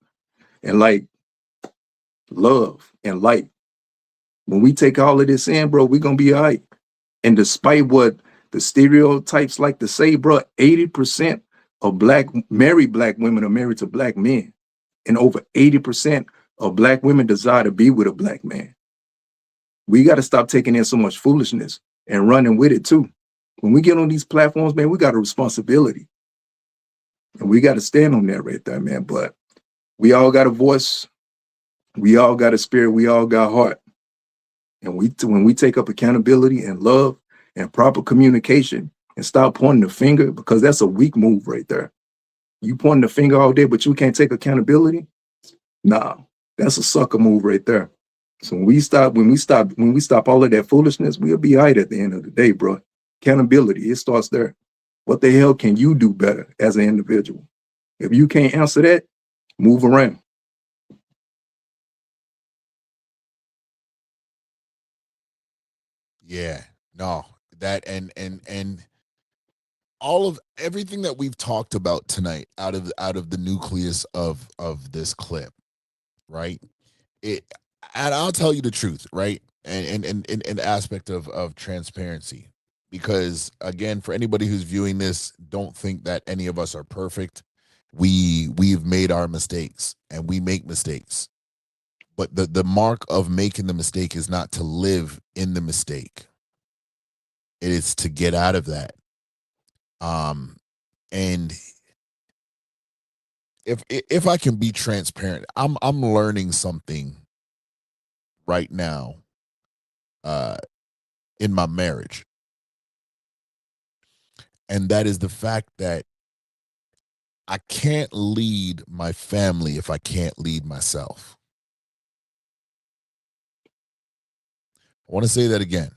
And like love and light. When we take all of this in, bro, we're going to be all right. And despite what the stereotypes like to say, bro, 80% of married black women are married to black men. And over 80% of black women desire to be with a black man. We got to stop taking in so much foolishness and running with it too. When we get on these platforms, man, we got a responsibility. And we got to stand on that right there, man. But we all got a voice. We all got a spirit. We all got heart. And when we take up accountability and love and proper communication and stop pointing the finger, because that's a weak move right there. You pointing the finger all day, but you can't take accountability? Nah, That's a sucker move right there. So when we stop all of that foolishness, we'll be all right at the end of the day, bro. Accountability, it starts there. What the hell can you do better as an individual? If you can't answer that, move around. Yeah, no, that and all of everything that we've talked about tonight out of the nucleus of this clip, right? And I'll tell you the truth, right? And in the aspect of transparency, because again, for anybody who's viewing this, don't think that any of us are perfect. We've made our mistakes, and we make mistakes. But the mark of making the mistake is not to live in the mistake. It is to get out of that. And if I can be transparent, I'm learning something right now in my marriage. And that is the fact that I can't lead my family if I can't lead myself. I want to say that again.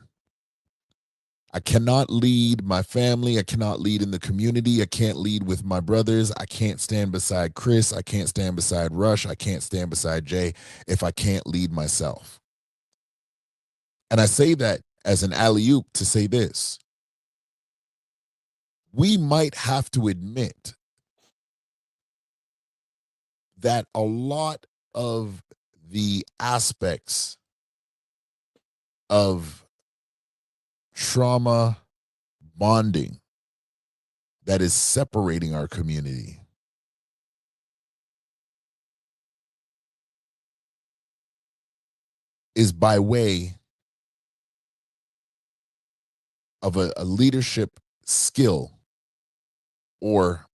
I cannot lead my family. I cannot lead in the community. I can't lead with my brothers. I can't stand beside Chris. I can't stand beside Rush. I can't stand beside Jay if I can't lead myself. And I say that as an alley-oop to say this. We might have to admit that a lot of the aspects of trauma bonding that is separating our community is by way of a leadership skill or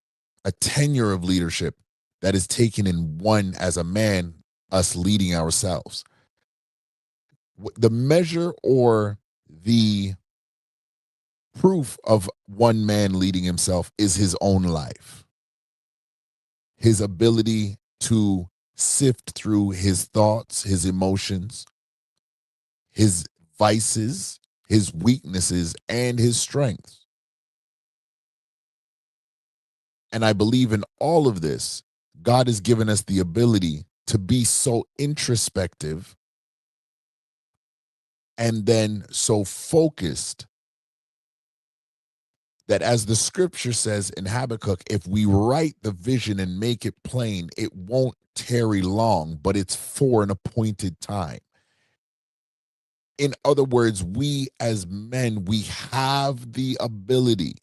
a tenure of leadership that is taken in one as a man, us leading ourselves. The measure or the proof of one man leading himself is his own life. His ability to sift through his thoughts, his emotions, his vices, his weaknesses, and his strengths. And I believe in all of this, God has given us the ability to be so introspective and then so focused that, as the scripture says in Habakkuk, if we write the vision and make it plain, it won't tarry long, but it's for an appointed time. In other words, we as men, we have the ability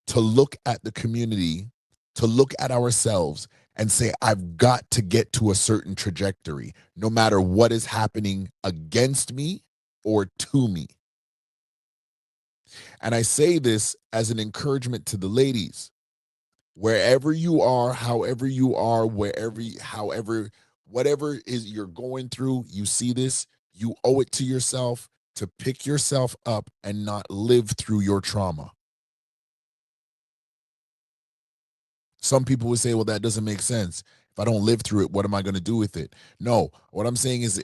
to look at the community, to look at ourselves and say, I've got to get to a certain trajectory, no matter what is happening against me or to me. And I say this as an encouragement to the ladies. Wherever you are, however you are, however, whatever is you're going through, you see this, you owe it to yourself to pick yourself up and not live through your trauma. Some people would say, well, that doesn't make sense. If I don't live through it, what am I going to do with it? No, what I'm saying is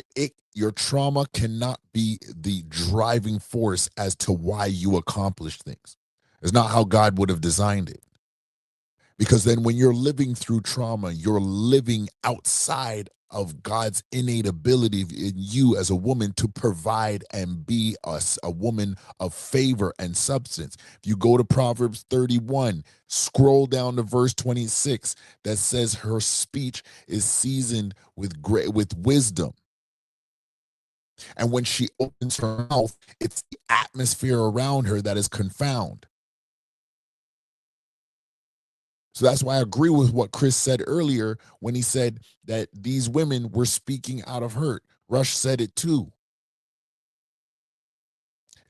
your trauma cannot be the driving force as to why you accomplish things. It's not how God would have designed it. Because then when you're living through trauma, you're living outside of God's innate ability in you as a woman to provide and be a woman of favor and substance. If you go to Proverbs 31, scroll down to verse 26, that says her speech is seasoned with wisdom. And when she opens her mouth, it's the atmosphere around her that is confound. So that's why I agree with what Chris said earlier when he said that these women were speaking out of hurt. Rush said it too.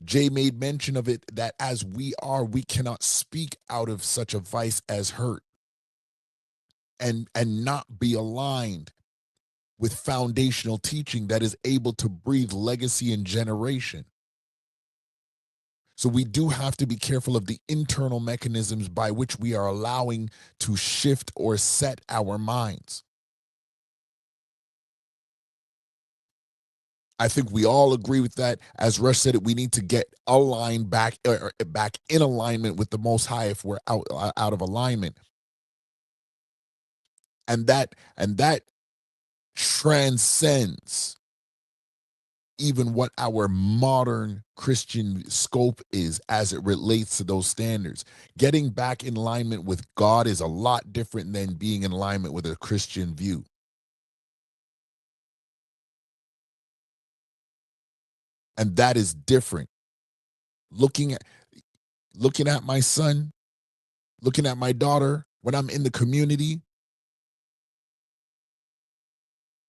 Jay made mention of it, that as we are, we cannot speak out of such a vice as hurt and not be aligned with foundational teaching that is able to breathe legacy and generation. So we do have to be careful of the internal mechanisms by which we are allowing to shift or set our minds. I think we all agree with that. As Rush said it, we need to get aligned back in alignment with the Most High if we're out of alignment. And that transcends even what our modern Christian scope is as it relates to those standards. Getting back in alignment with God is a lot different than being in alignment with a Christian view. And that is different. Looking at my son, looking at my daughter, when I'm in the community,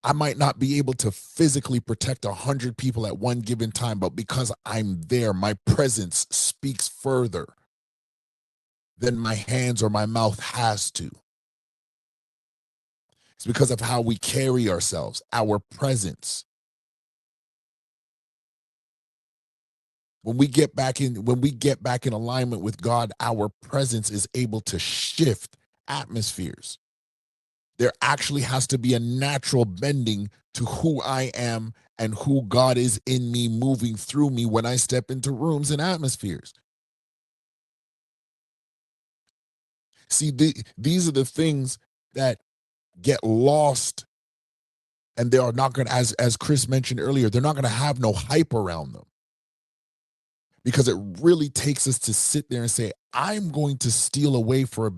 I might not be able to physically protect 100 people at one given time, but because I'm there, my presence speaks further than my hands or my mouth has to. It's because of how we carry ourselves, our presence. When we get back in alignment with God, our presence is able to shift atmospheres. There actually has to be a natural bending to who I am and who God is in me, moving through me when I step into rooms and atmospheres. See, these are the things that get lost, and they are not going to, as Chris mentioned earlier, they're not going to have no hype around them. Because it really takes us to sit there and say, I'm going to steal away for a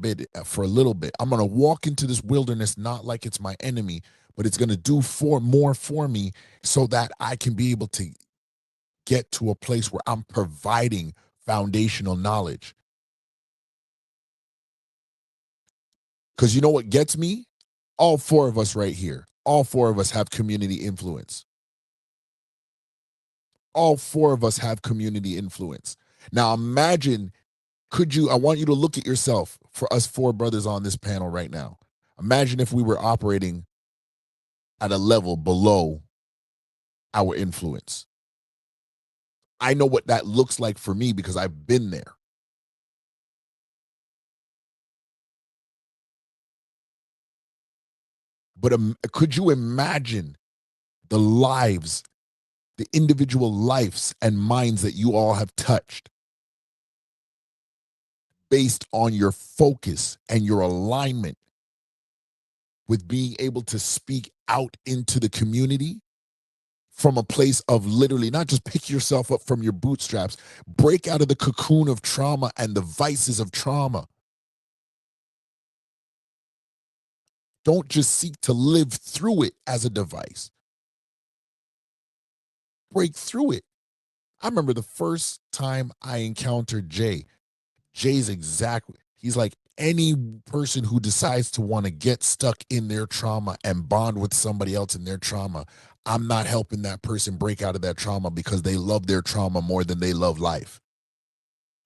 little bit. I'm going to walk into this wilderness not like it's my enemy, but it's going to do more for me so that I can be able to get to a place where I'm providing foundational knowledge. Because you know what gets me? All four of us right here, all four of us have community influence. All four of us have community influence. Now imagine, I want you to look at yourself, for us four brothers on this panel right now. Imagine if we were operating at a level below our influence. I know what that looks like for me because I've been there. But could you imagine the lives, the individual lives and minds that you all have touched based on your focus and your alignment with being able to speak out into the community from a place of literally not just pick yourself up from your bootstraps, break out of the cocoon of trauma and the vices of trauma. Don't just seek to live through it as a device. Break through it. I remember the first time I encountered Jay. Jay's he's like any person who decides to want to get stuck in their trauma and bond with somebody else in their trauma. I'm not helping that person break out of that trauma because they love their trauma more than they love life.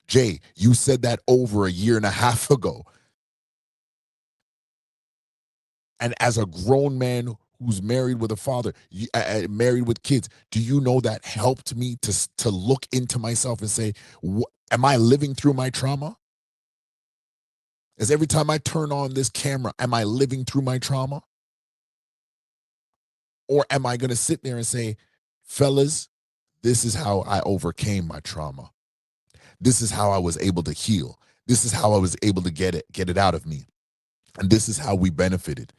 Jay, you said that over a year and a half ago. And as a grown man who's married with a father, married with kids, do you know that helped me to look into myself and say, am I living through my trauma? As every time I turn on this camera, am I living through my trauma? Or am I going to sit there and say, fellas, this is how I overcame my trauma. This is how I was able to heal. This is how I was able to get it out of me. And this is how we benefited.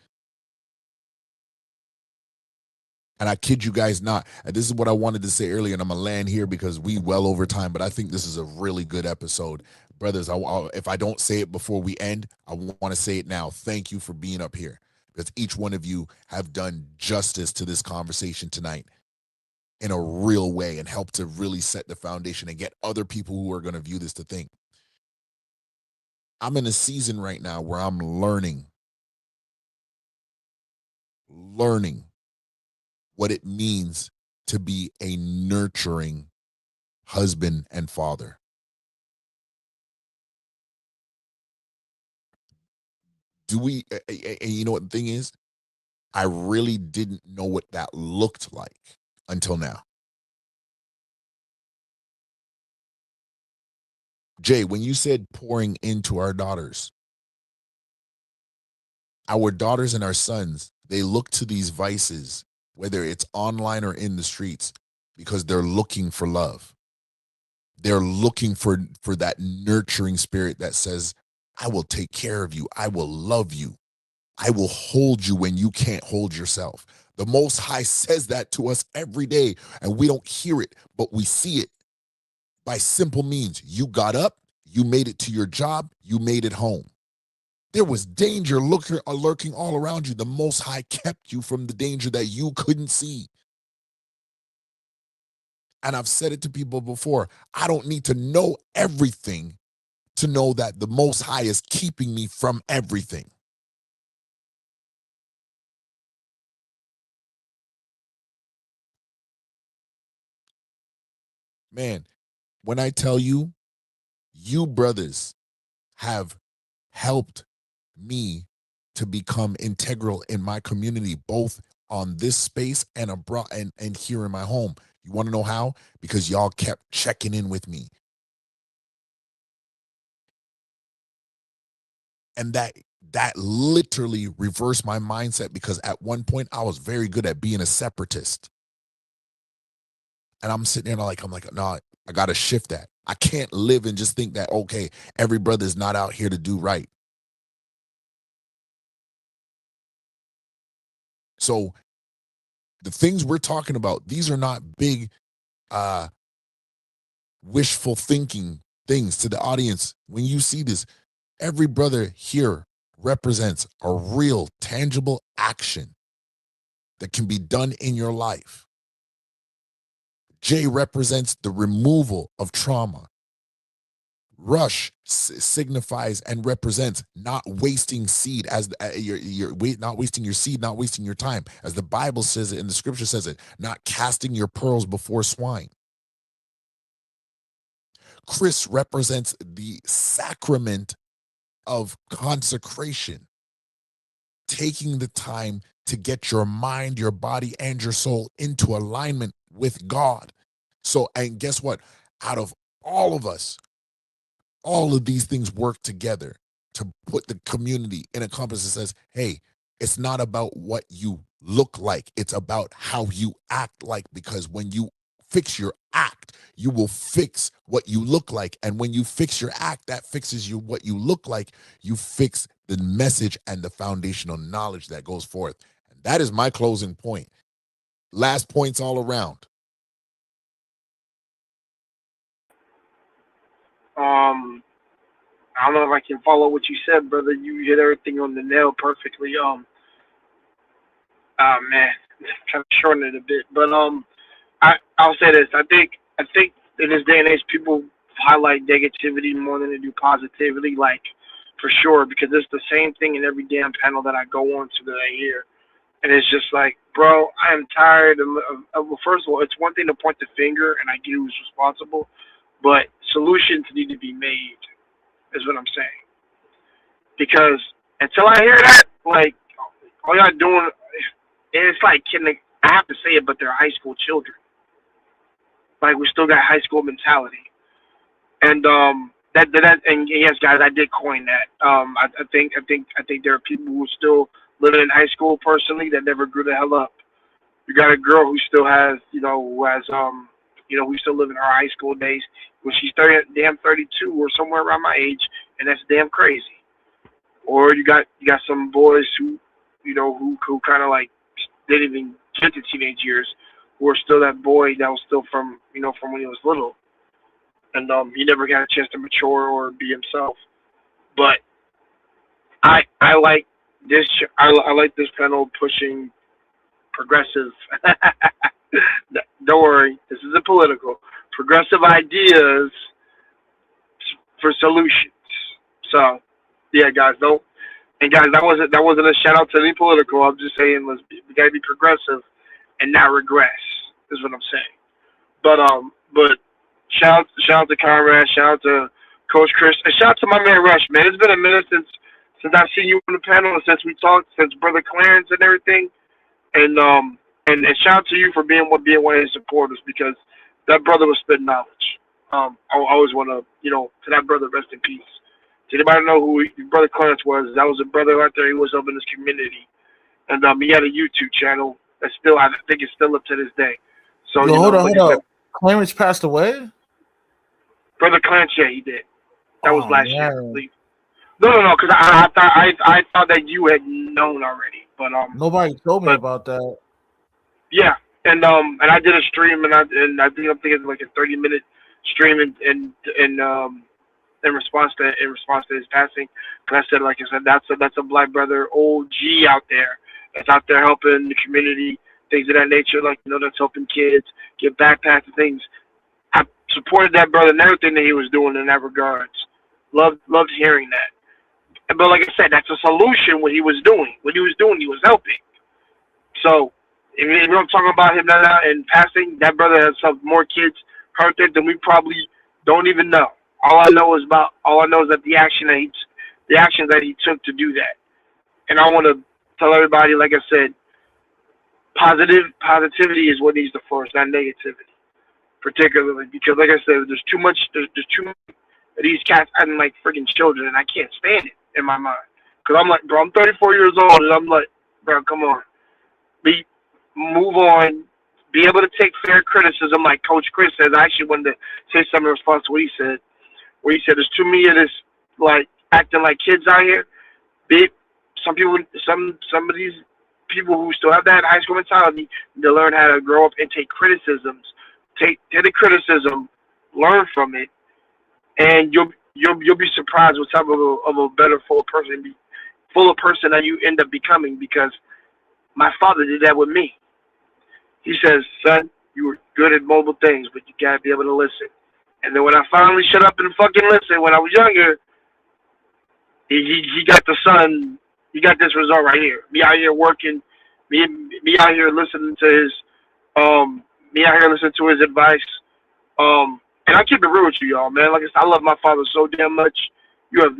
And I kid you guys not, and this is what I wanted to say earlier, and I'm going to land here because we well over time, but I think this is a really good episode. Brothers, if I don't say it before we end, I want to say it now. Thank you for being up here, because each one of you have done justice to this conversation tonight in a real way and helped to really set the foundation and get other people who are going to view this to think. I'm in a season right now where I'm learning what it means to be a nurturing husband and father. And you know what the thing is? I really didn't know what that looked like until now. Jay, when you said pouring into our daughters and our sons, they look to these vices whether it's online or in the streets, because they're looking for love. They're looking for that nurturing spirit that says, I will take care of you. I will love you. I will hold you when you can't hold yourself. The Most High says that to us every day, and we don't hear it, but we see it by simple means. You got up, you made it to your job, you made it home. There was danger lurking all around you. The Most High kept you from the danger that you couldn't see. And I've said it to people before, I don't need to know everything to know that the Most High is keeping me from everything. Man, when I tell you, you brothers have helped me to become integral in my community, both on this space and abroad and here in my home. You want to know how? Because y'all kept checking in with me. And that literally reversed my mindset, because at one point I was very good at being a separatist. And I'm sitting there and I'm like, no, I got to shift that. I can't live and just think that, okay, every brother is not out here to do right. So the things we're talking about, these are not big wishful thinking things to the audience. When you see this, every brother here represents a real tangible action that can be done in your life. J represents the removal of trauma. Rush signifies and represents not wasting seed, as you're not wasting your seed, not wasting your time, as the Bible says it and the scripture says it, not casting your pearls before swine. Chris represents the sacrament of consecration, taking the time to get your mind, your body, and your soul into alignment with God. So, and guess what? Out of all of us, all of these things work together to put the community in a compass that says, hey, it's not about what you look like. It's about how you act like, because when you fix your act, you will fix what you look like. And when you fix your act, that fixes you what you look like. You fix the message and the foundational knowledge that goes forth. And that is my closing point. Last points all around. I don't know if I can follow what you said, brother. You hit everything on the nail perfectly. Man, I'm trying to shorten it a bit, but I'll say this. I think in this day and age, people highlight negativity more than they do positivity, like, for sure, because it's the same thing in every damn panel that I go on to that I hear. And it's just like, bro, I am tired of well, first of all, it's one thing to point the finger, and I get who's responsible, but solutions need to be made, is what I'm saying. Because until I hear that, like, all y'all doing, it's like, I have to say it, but they're high school children. Like, we still got high school mentality. And and yes, guys, I did coin that. I think there are people who are still living in high school personally that never grew the hell up. You got a girl who still has, we still live in our high school days when she's 32 or somewhere around my age, and that's damn crazy. Or you got some boys who kind of like didn't even get to teenage years, who are still that boy that was still from when he was little. And he never got a chance to mature or be himself. But I like this. I like this panel pushing progressive. Don't worry, this isn't political. Progressive ideas for solutions. So, yeah, guys, don't. And guys, that wasn't a shout out to any political. I'm just saying, we gotta be progressive and not regress. Is what I'm saying. But. Shout out to Conrad, shout out to Coach Chris, and shout out to my man Rush, man. It's been a minute since I've seen you on the panel, and since we talked, since Brother Clarence and everything. And shout out to you for being one of his supporters, because that brother was spitting knowledge. I always want to, to that brother, rest in peace. Does anybody know who Brother Clarence was? That was a brother out there. He was up in his community. And he had a YouTube channel. That's still, I think it's still up to this day. So, Yo, you hold know, on, hold on. Clarence passed away? Brother Clarence, yeah, he did. That was last year, I man. believe. No, because I thought that you had known already, but Nobody told me about that. yeah, and I did a stream, and I think I'm thinking like a 30-minute stream in response to his passing. And like I said, that's a black brother OG out there that's out there helping the community, things of that nature, like, you know, that's helping kids get backpacks and things. I supported that brother and everything that he was doing in that regards. Loved hearing that. But like I said, that's a solution. What he was doing, he was helping. So if we're talking about him now and passing, that brother has some more kids hurt there than we probably don't even know. All I know is that the actions that he took to do that. And I want to tell everybody, like I said, positivity is what needs to flourish, not negativity, particularly because, like I said, there's too much of these cats acting like freaking children, and I can't stand it in my mind. Because I'm like, bro, I'm 34 years old, and I'm like, bro, come on. Move on. Be able to take fair criticism, like Coach Chris says. I actually wanted to say something in response to what he said. Where he said, there's too many of this, like, acting like kids out here. Some of these people who still have that high school mentality, they learn how to grow up and take criticisms. Take the criticism, learn from it, and you'll be surprised what type of a better full person that you end up becoming. Because my father did that with me. He says, son, you were good at mobile things, but you gotta be able to listen. And then when I finally shut up and fucking listen when I was younger, he got this result right here. Me out here working, me out here listening to his advice. And I keep it real with you, y'all, man. Like I said, I love my father so damn much. You have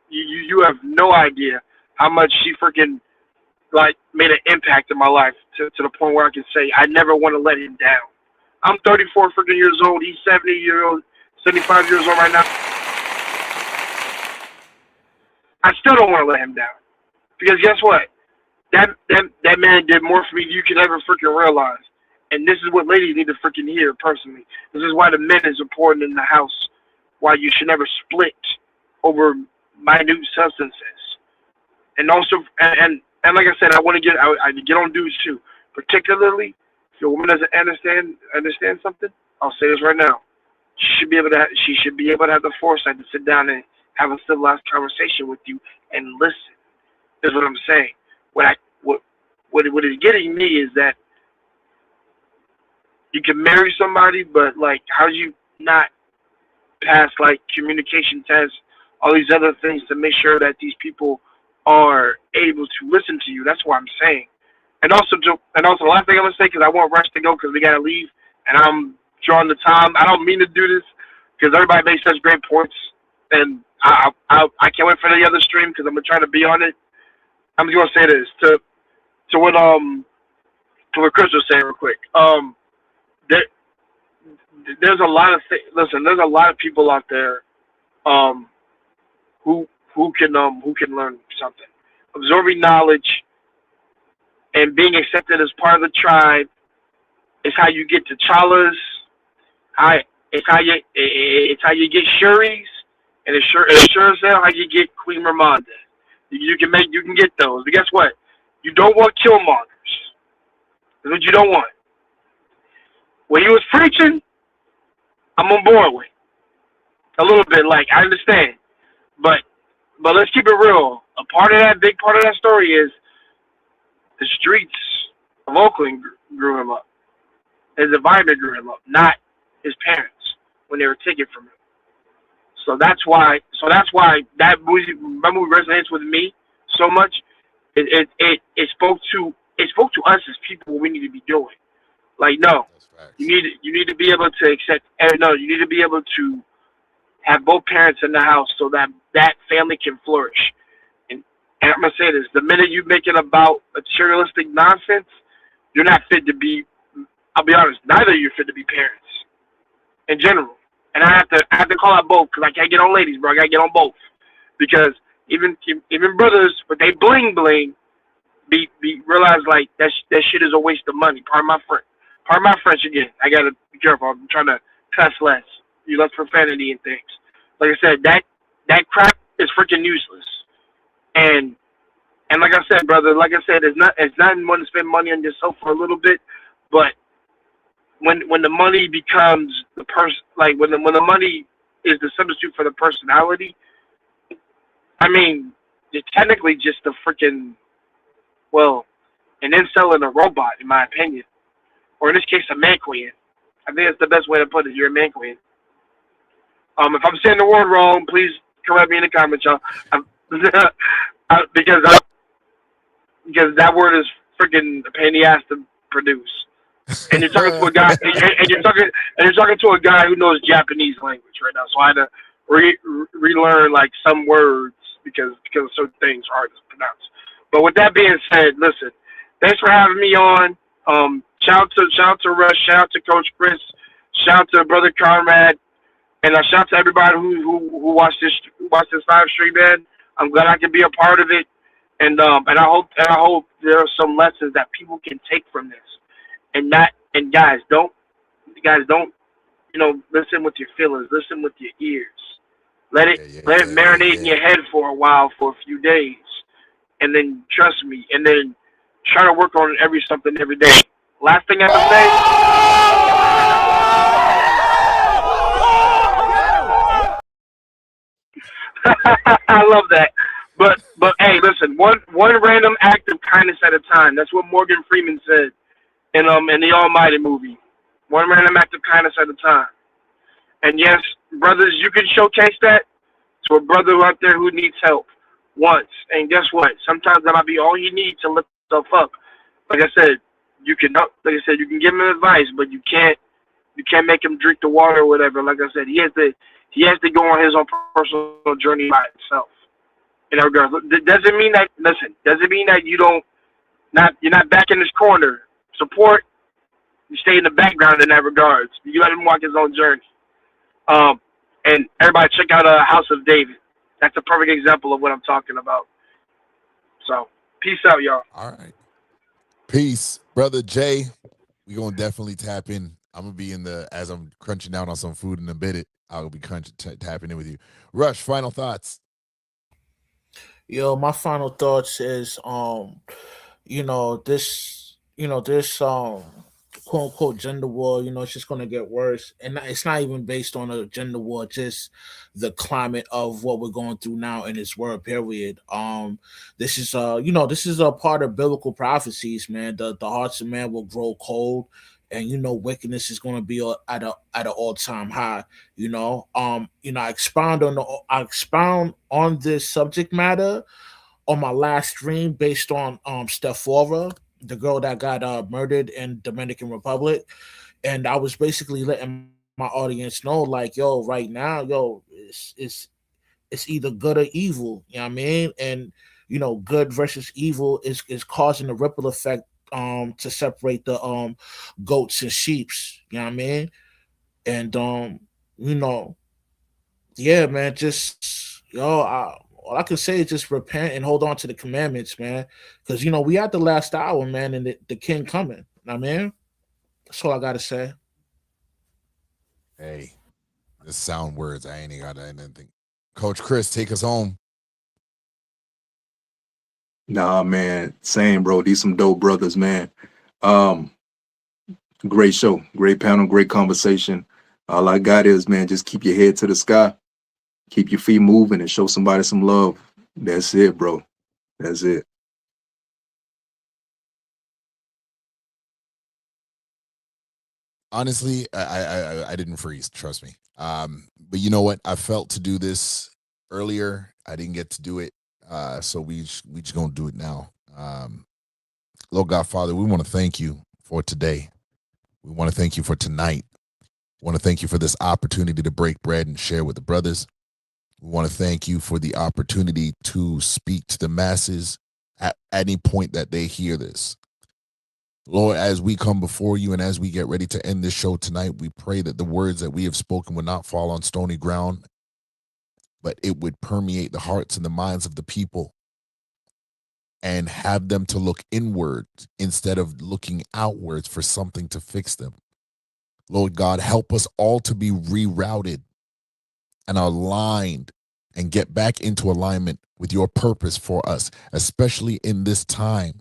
you have no idea how much she freaking like made an impact in my life to the point where I can say I never want to let him down. I'm 34 freaking years old. He's 75 years old right now. I still don't want to let him down. Because guess what? That man did more for me than you could ever freaking realize. And this is what ladies need to freaking hear personally. This is why the men is important in the house. Why you should never split over minute substances. And also, and like I said, I get on dudes too. Particularly, if your woman doesn't understand something, I'll say this right now. She should be able to have the foresight to sit down and have a civilized conversation with you and listen. Is what I'm saying. What is getting me is that you can marry somebody, but like, how do you not pass like communication tests, all these other things to make sure that these people are able to listen to you? That's what I'm saying. And also the last thing I'm gonna say, because I want Rush to go because we gotta leave, and I'm drawing the time. I don't mean to do this because everybody makes such great points, and I can't wait for the other stream because I'm gonna try to be on it. I'm just gonna say this to what Chris was saying real quick. There's a lot of listen. There's a lot of people out there, who can learn something. Absorbing knowledge and being accepted as part of the tribe is how you get to Chalas. It's how you get Shuris, and it's sure as hell how you get Queen Ramonda. You can get those. But guess what? You don't want killmongers. That's what you don't want. When he was preaching, I'm on board with a little bit. Like, I understand, but let's keep it real. Big part of that story is the streets of Oakland grew him up. His environment grew him up, not his parents when they were taken from him. So that's why that movie resonates with me so much. It spoke to us as people what we need to be doing. Like, no, you need to be able to accept. No, you need to be able to have both parents in the house so that family can flourish. And I'm gonna say this: the minute you make it about materialistic nonsense, you're not fit to be. I'll be honest, neither of you are fit to be parents in general. And I have to call out both because I can't get on ladies, bro. I gotta get on both because even brothers, but they bling bling, realize like that shit is a waste of money. Pardon my French again. I gotta be careful. I'm trying to cuss less, use less profanity and things. Like I said, that crap is freaking useless. And like I said, brother, like I said, it's not one to spend money on yourself for a little bit, but when the money becomes the person, like when the money is the substitute for the personality, I mean, you're technically just a freaking, well, an incel and a robot, in my opinion. Or in this case, a man queen. I think that's the best way to put it. You're a man queen. If I'm saying the word wrong, please correct me in the comments, y'all. Because that word is freaking a pain in the ass to produce. And you're talking to a guy, and you're talking to a guy who knows Japanese language right now. So I had to relearn like some words because certain things are hard to pronounce. But with that being said, listen, thanks for having me on. Shout out to Rush, shout out to Coach Chris, shout out to Brother Conrad, and shout out to everybody who watched this live stream, man. I'm glad I could be a part of it, and I hope there are some lessons that people can take from this, and guys don't listen with your feelings, listen with your ears. Let it marinate in your head for a while, for a few days, and then trust me, and then try to work on something every day. Last thing I have to say. I love that. But hey, listen, one random act of kindness at a time. That's what Morgan Freeman said in the Almighty movie. One random act of kindness at a time. And yes, brothers, you can showcase that to a brother out there who needs help once. And guess what? Sometimes that might be all you need to lift yourself up. Like I said, you can give him advice, but you can't make him drink the water or whatever. Like I said, he has to go on his own personal journey by himself. In that regard, doesn't mean that you're not back in this corner. Support, you stay in the background in that regards. You let him walk his own journey. And everybody check out House of David. That's a perfect example of what I'm talking about. So, peace out, y'all. All right. Peace. Brother Jay, we're going to definitely tap in. I'm going to be as I'm crunching down on some food in a bit, I'll be tapping in with you. Rush, final thoughts. Yo, my final thoughts is, this quote unquote gender war, it's just going to get worse. And it's not even based on a gender war, just the climate of what we're going through now in this world period. This is a part of biblical prophecies, man. The hearts of man will grow cold, and wickedness is going to be at an all-time high. I expound on this subject matter on my last stream based on Stephora, the girl that got murdered in Dominican Republic. And I was basically letting my audience know, like, yo, right now, it's either good or evil. You know what I mean? And good versus evil is causing a ripple effect to separate the goats and sheeps. You know what I mean? And yeah, man, just all I can say is just repent and hold on to the commandments, man. Because, we at the last hour, man, and the king coming. I mean, that's all I got to say. Hey, the sound words. I ain't got anything. Coach Chris, take us home. Nah, man. Same, bro. These some dope brothers, man. Great show. Great panel. Great conversation. All I got is, man, just keep your head to the sky. Keep your feet moving and show somebody some love. That's it, bro. That's it. Honestly, I didn't freeze. Trust me. But you know what? I felt to do this earlier. I didn't get to do it. So we just gonna do it now. Lord God, Father, we want to thank you for today. We want to thank you for tonight. We want to thank you for this opportunity to break bread and share with the brothers. We want to thank you for the opportunity to speak to the masses at any point that they hear this. Lord, as we come before you and as we get ready to end this show tonight, we pray that the words that we have spoken would not fall on stony ground, but it would permeate the hearts and the minds of the people. and have them to look inwards instead of looking outwards for something to fix them. Lord God, help us all to be rerouted and aligned and get back into alignment with your purpose for us, especially in this time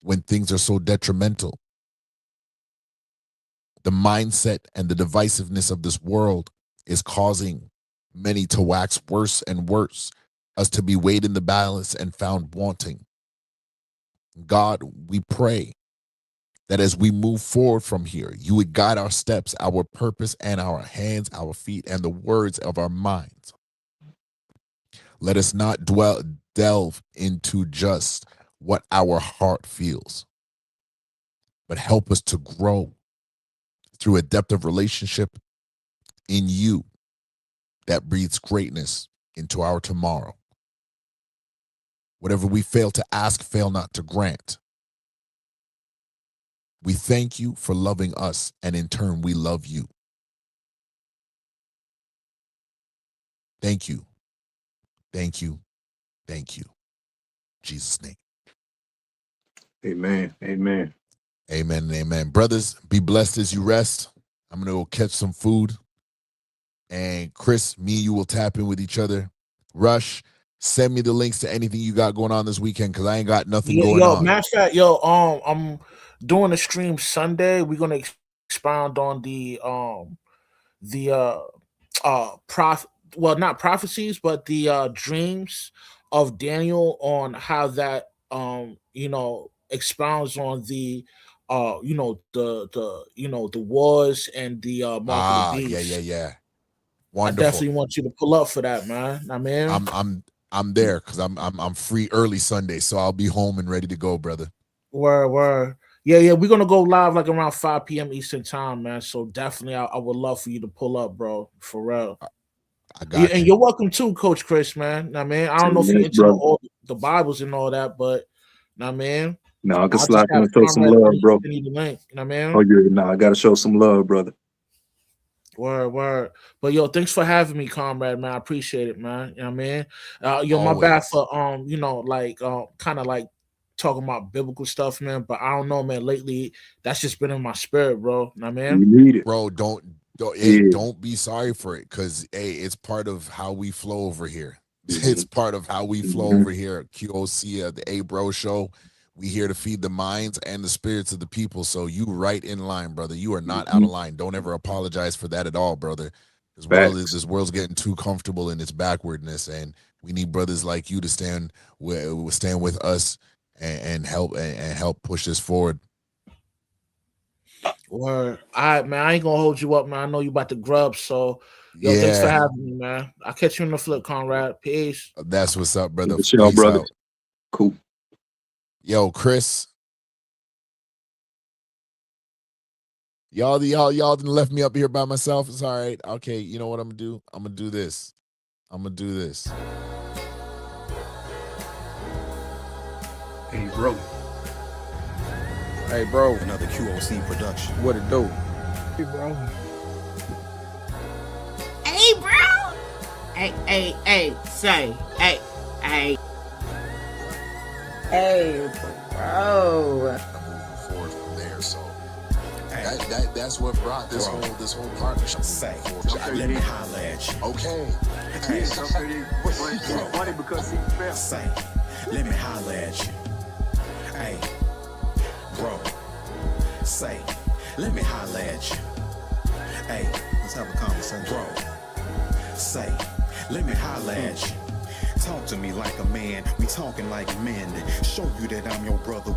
when things are so detrimental. The mindset and the divisiveness of this world is causing many to wax worse and worse, us to be weighed in the balance and found wanting. God, we pray that as we move forward from here, you would guide our steps, our purpose, and our hands, our feet, and the words of our minds. Let us not delve into just what our heart feels, but help us to grow through a depth of relationship in you that breathes greatness into our tomorrow. Whatever we fail to ask, fail not to grant. We thank you for loving us, and in turn, we love you. Thank you. Thank you. Thank you. In Jesus' name. Amen. Amen. Amen and amen. Brothers, be blessed as you rest. I'm going to go catch some food. And Chris, me and you will tap in with each other. Rush, send me the links to anything you got going on this weekend, because I ain't got nothing going on. Matter of fact, I'm doing a stream Sunday. We're gonna expound on not prophecies, but the dreams of Daniel, on how that expounds on the the wars and the mark of the beast. Yeah. Wonderful. I definitely want you to pull up for that, man. I mean, I'm there because I'm free early Sunday, so I'll be home and ready to go, brother. Word. Yeah. We're gonna go live like around 5 p.m. Eastern time, man. So definitely, I would love for you to pull up, bro. For real. I got you. And you're welcome too, Coach Chris, man. I mean, I don't know if you're into all the Bibles and all that, but man. No, I can slide and show some love, bro. You the link, man. Oh yeah, no, I gotta show some love, brother. Word. But thanks for having me, Conrad, man. I appreciate it, man. You know what I mean? Always. My bad for kind of like talking about biblical stuff, man. But I don't know, man. Lately, that's just been in my spirit, bro. You know what I mean? You need it. Bro, don't be sorry for it, because it's part of how we flow over here. It's part of how we flow over here at QOC, the AyeBro Show. We here to feed the minds and the spirits of the people. So you right in line, brother. You are not out of line. Don't ever apologize for that at all, brother. This world's getting too comfortable in its backwardness, and we need brothers like you to stand with us and help push this forward. Word. All right, man. I ain't gonna hold you up, man. I know you about to grub, so thanks for having me, man. I'll catch you in the flip, Conrad. Peace. That's what's up, brother. Peace brother. Out. Cool. Yo, Chris. Y'all didn't left me up here by myself. It's all right. Okay, you know what I'm gonna do? I'm gonna do this. Hey, bro. Another QOC production. What it do? Hey, bro. Hey, bro. Hey, say, hey. Hey, bro. Moving forward from there, so that's what brought this whole partnership. Say, let me holler at you. Okay. Hey, It's funny because he fell. Say, let me holler at you. Hey, bro. Say, let me holler at you. Hey, let's have a conversation. Bro. Say, let me holler at you. Talk to me like a man. We talking like men. Show you that I'm your brother.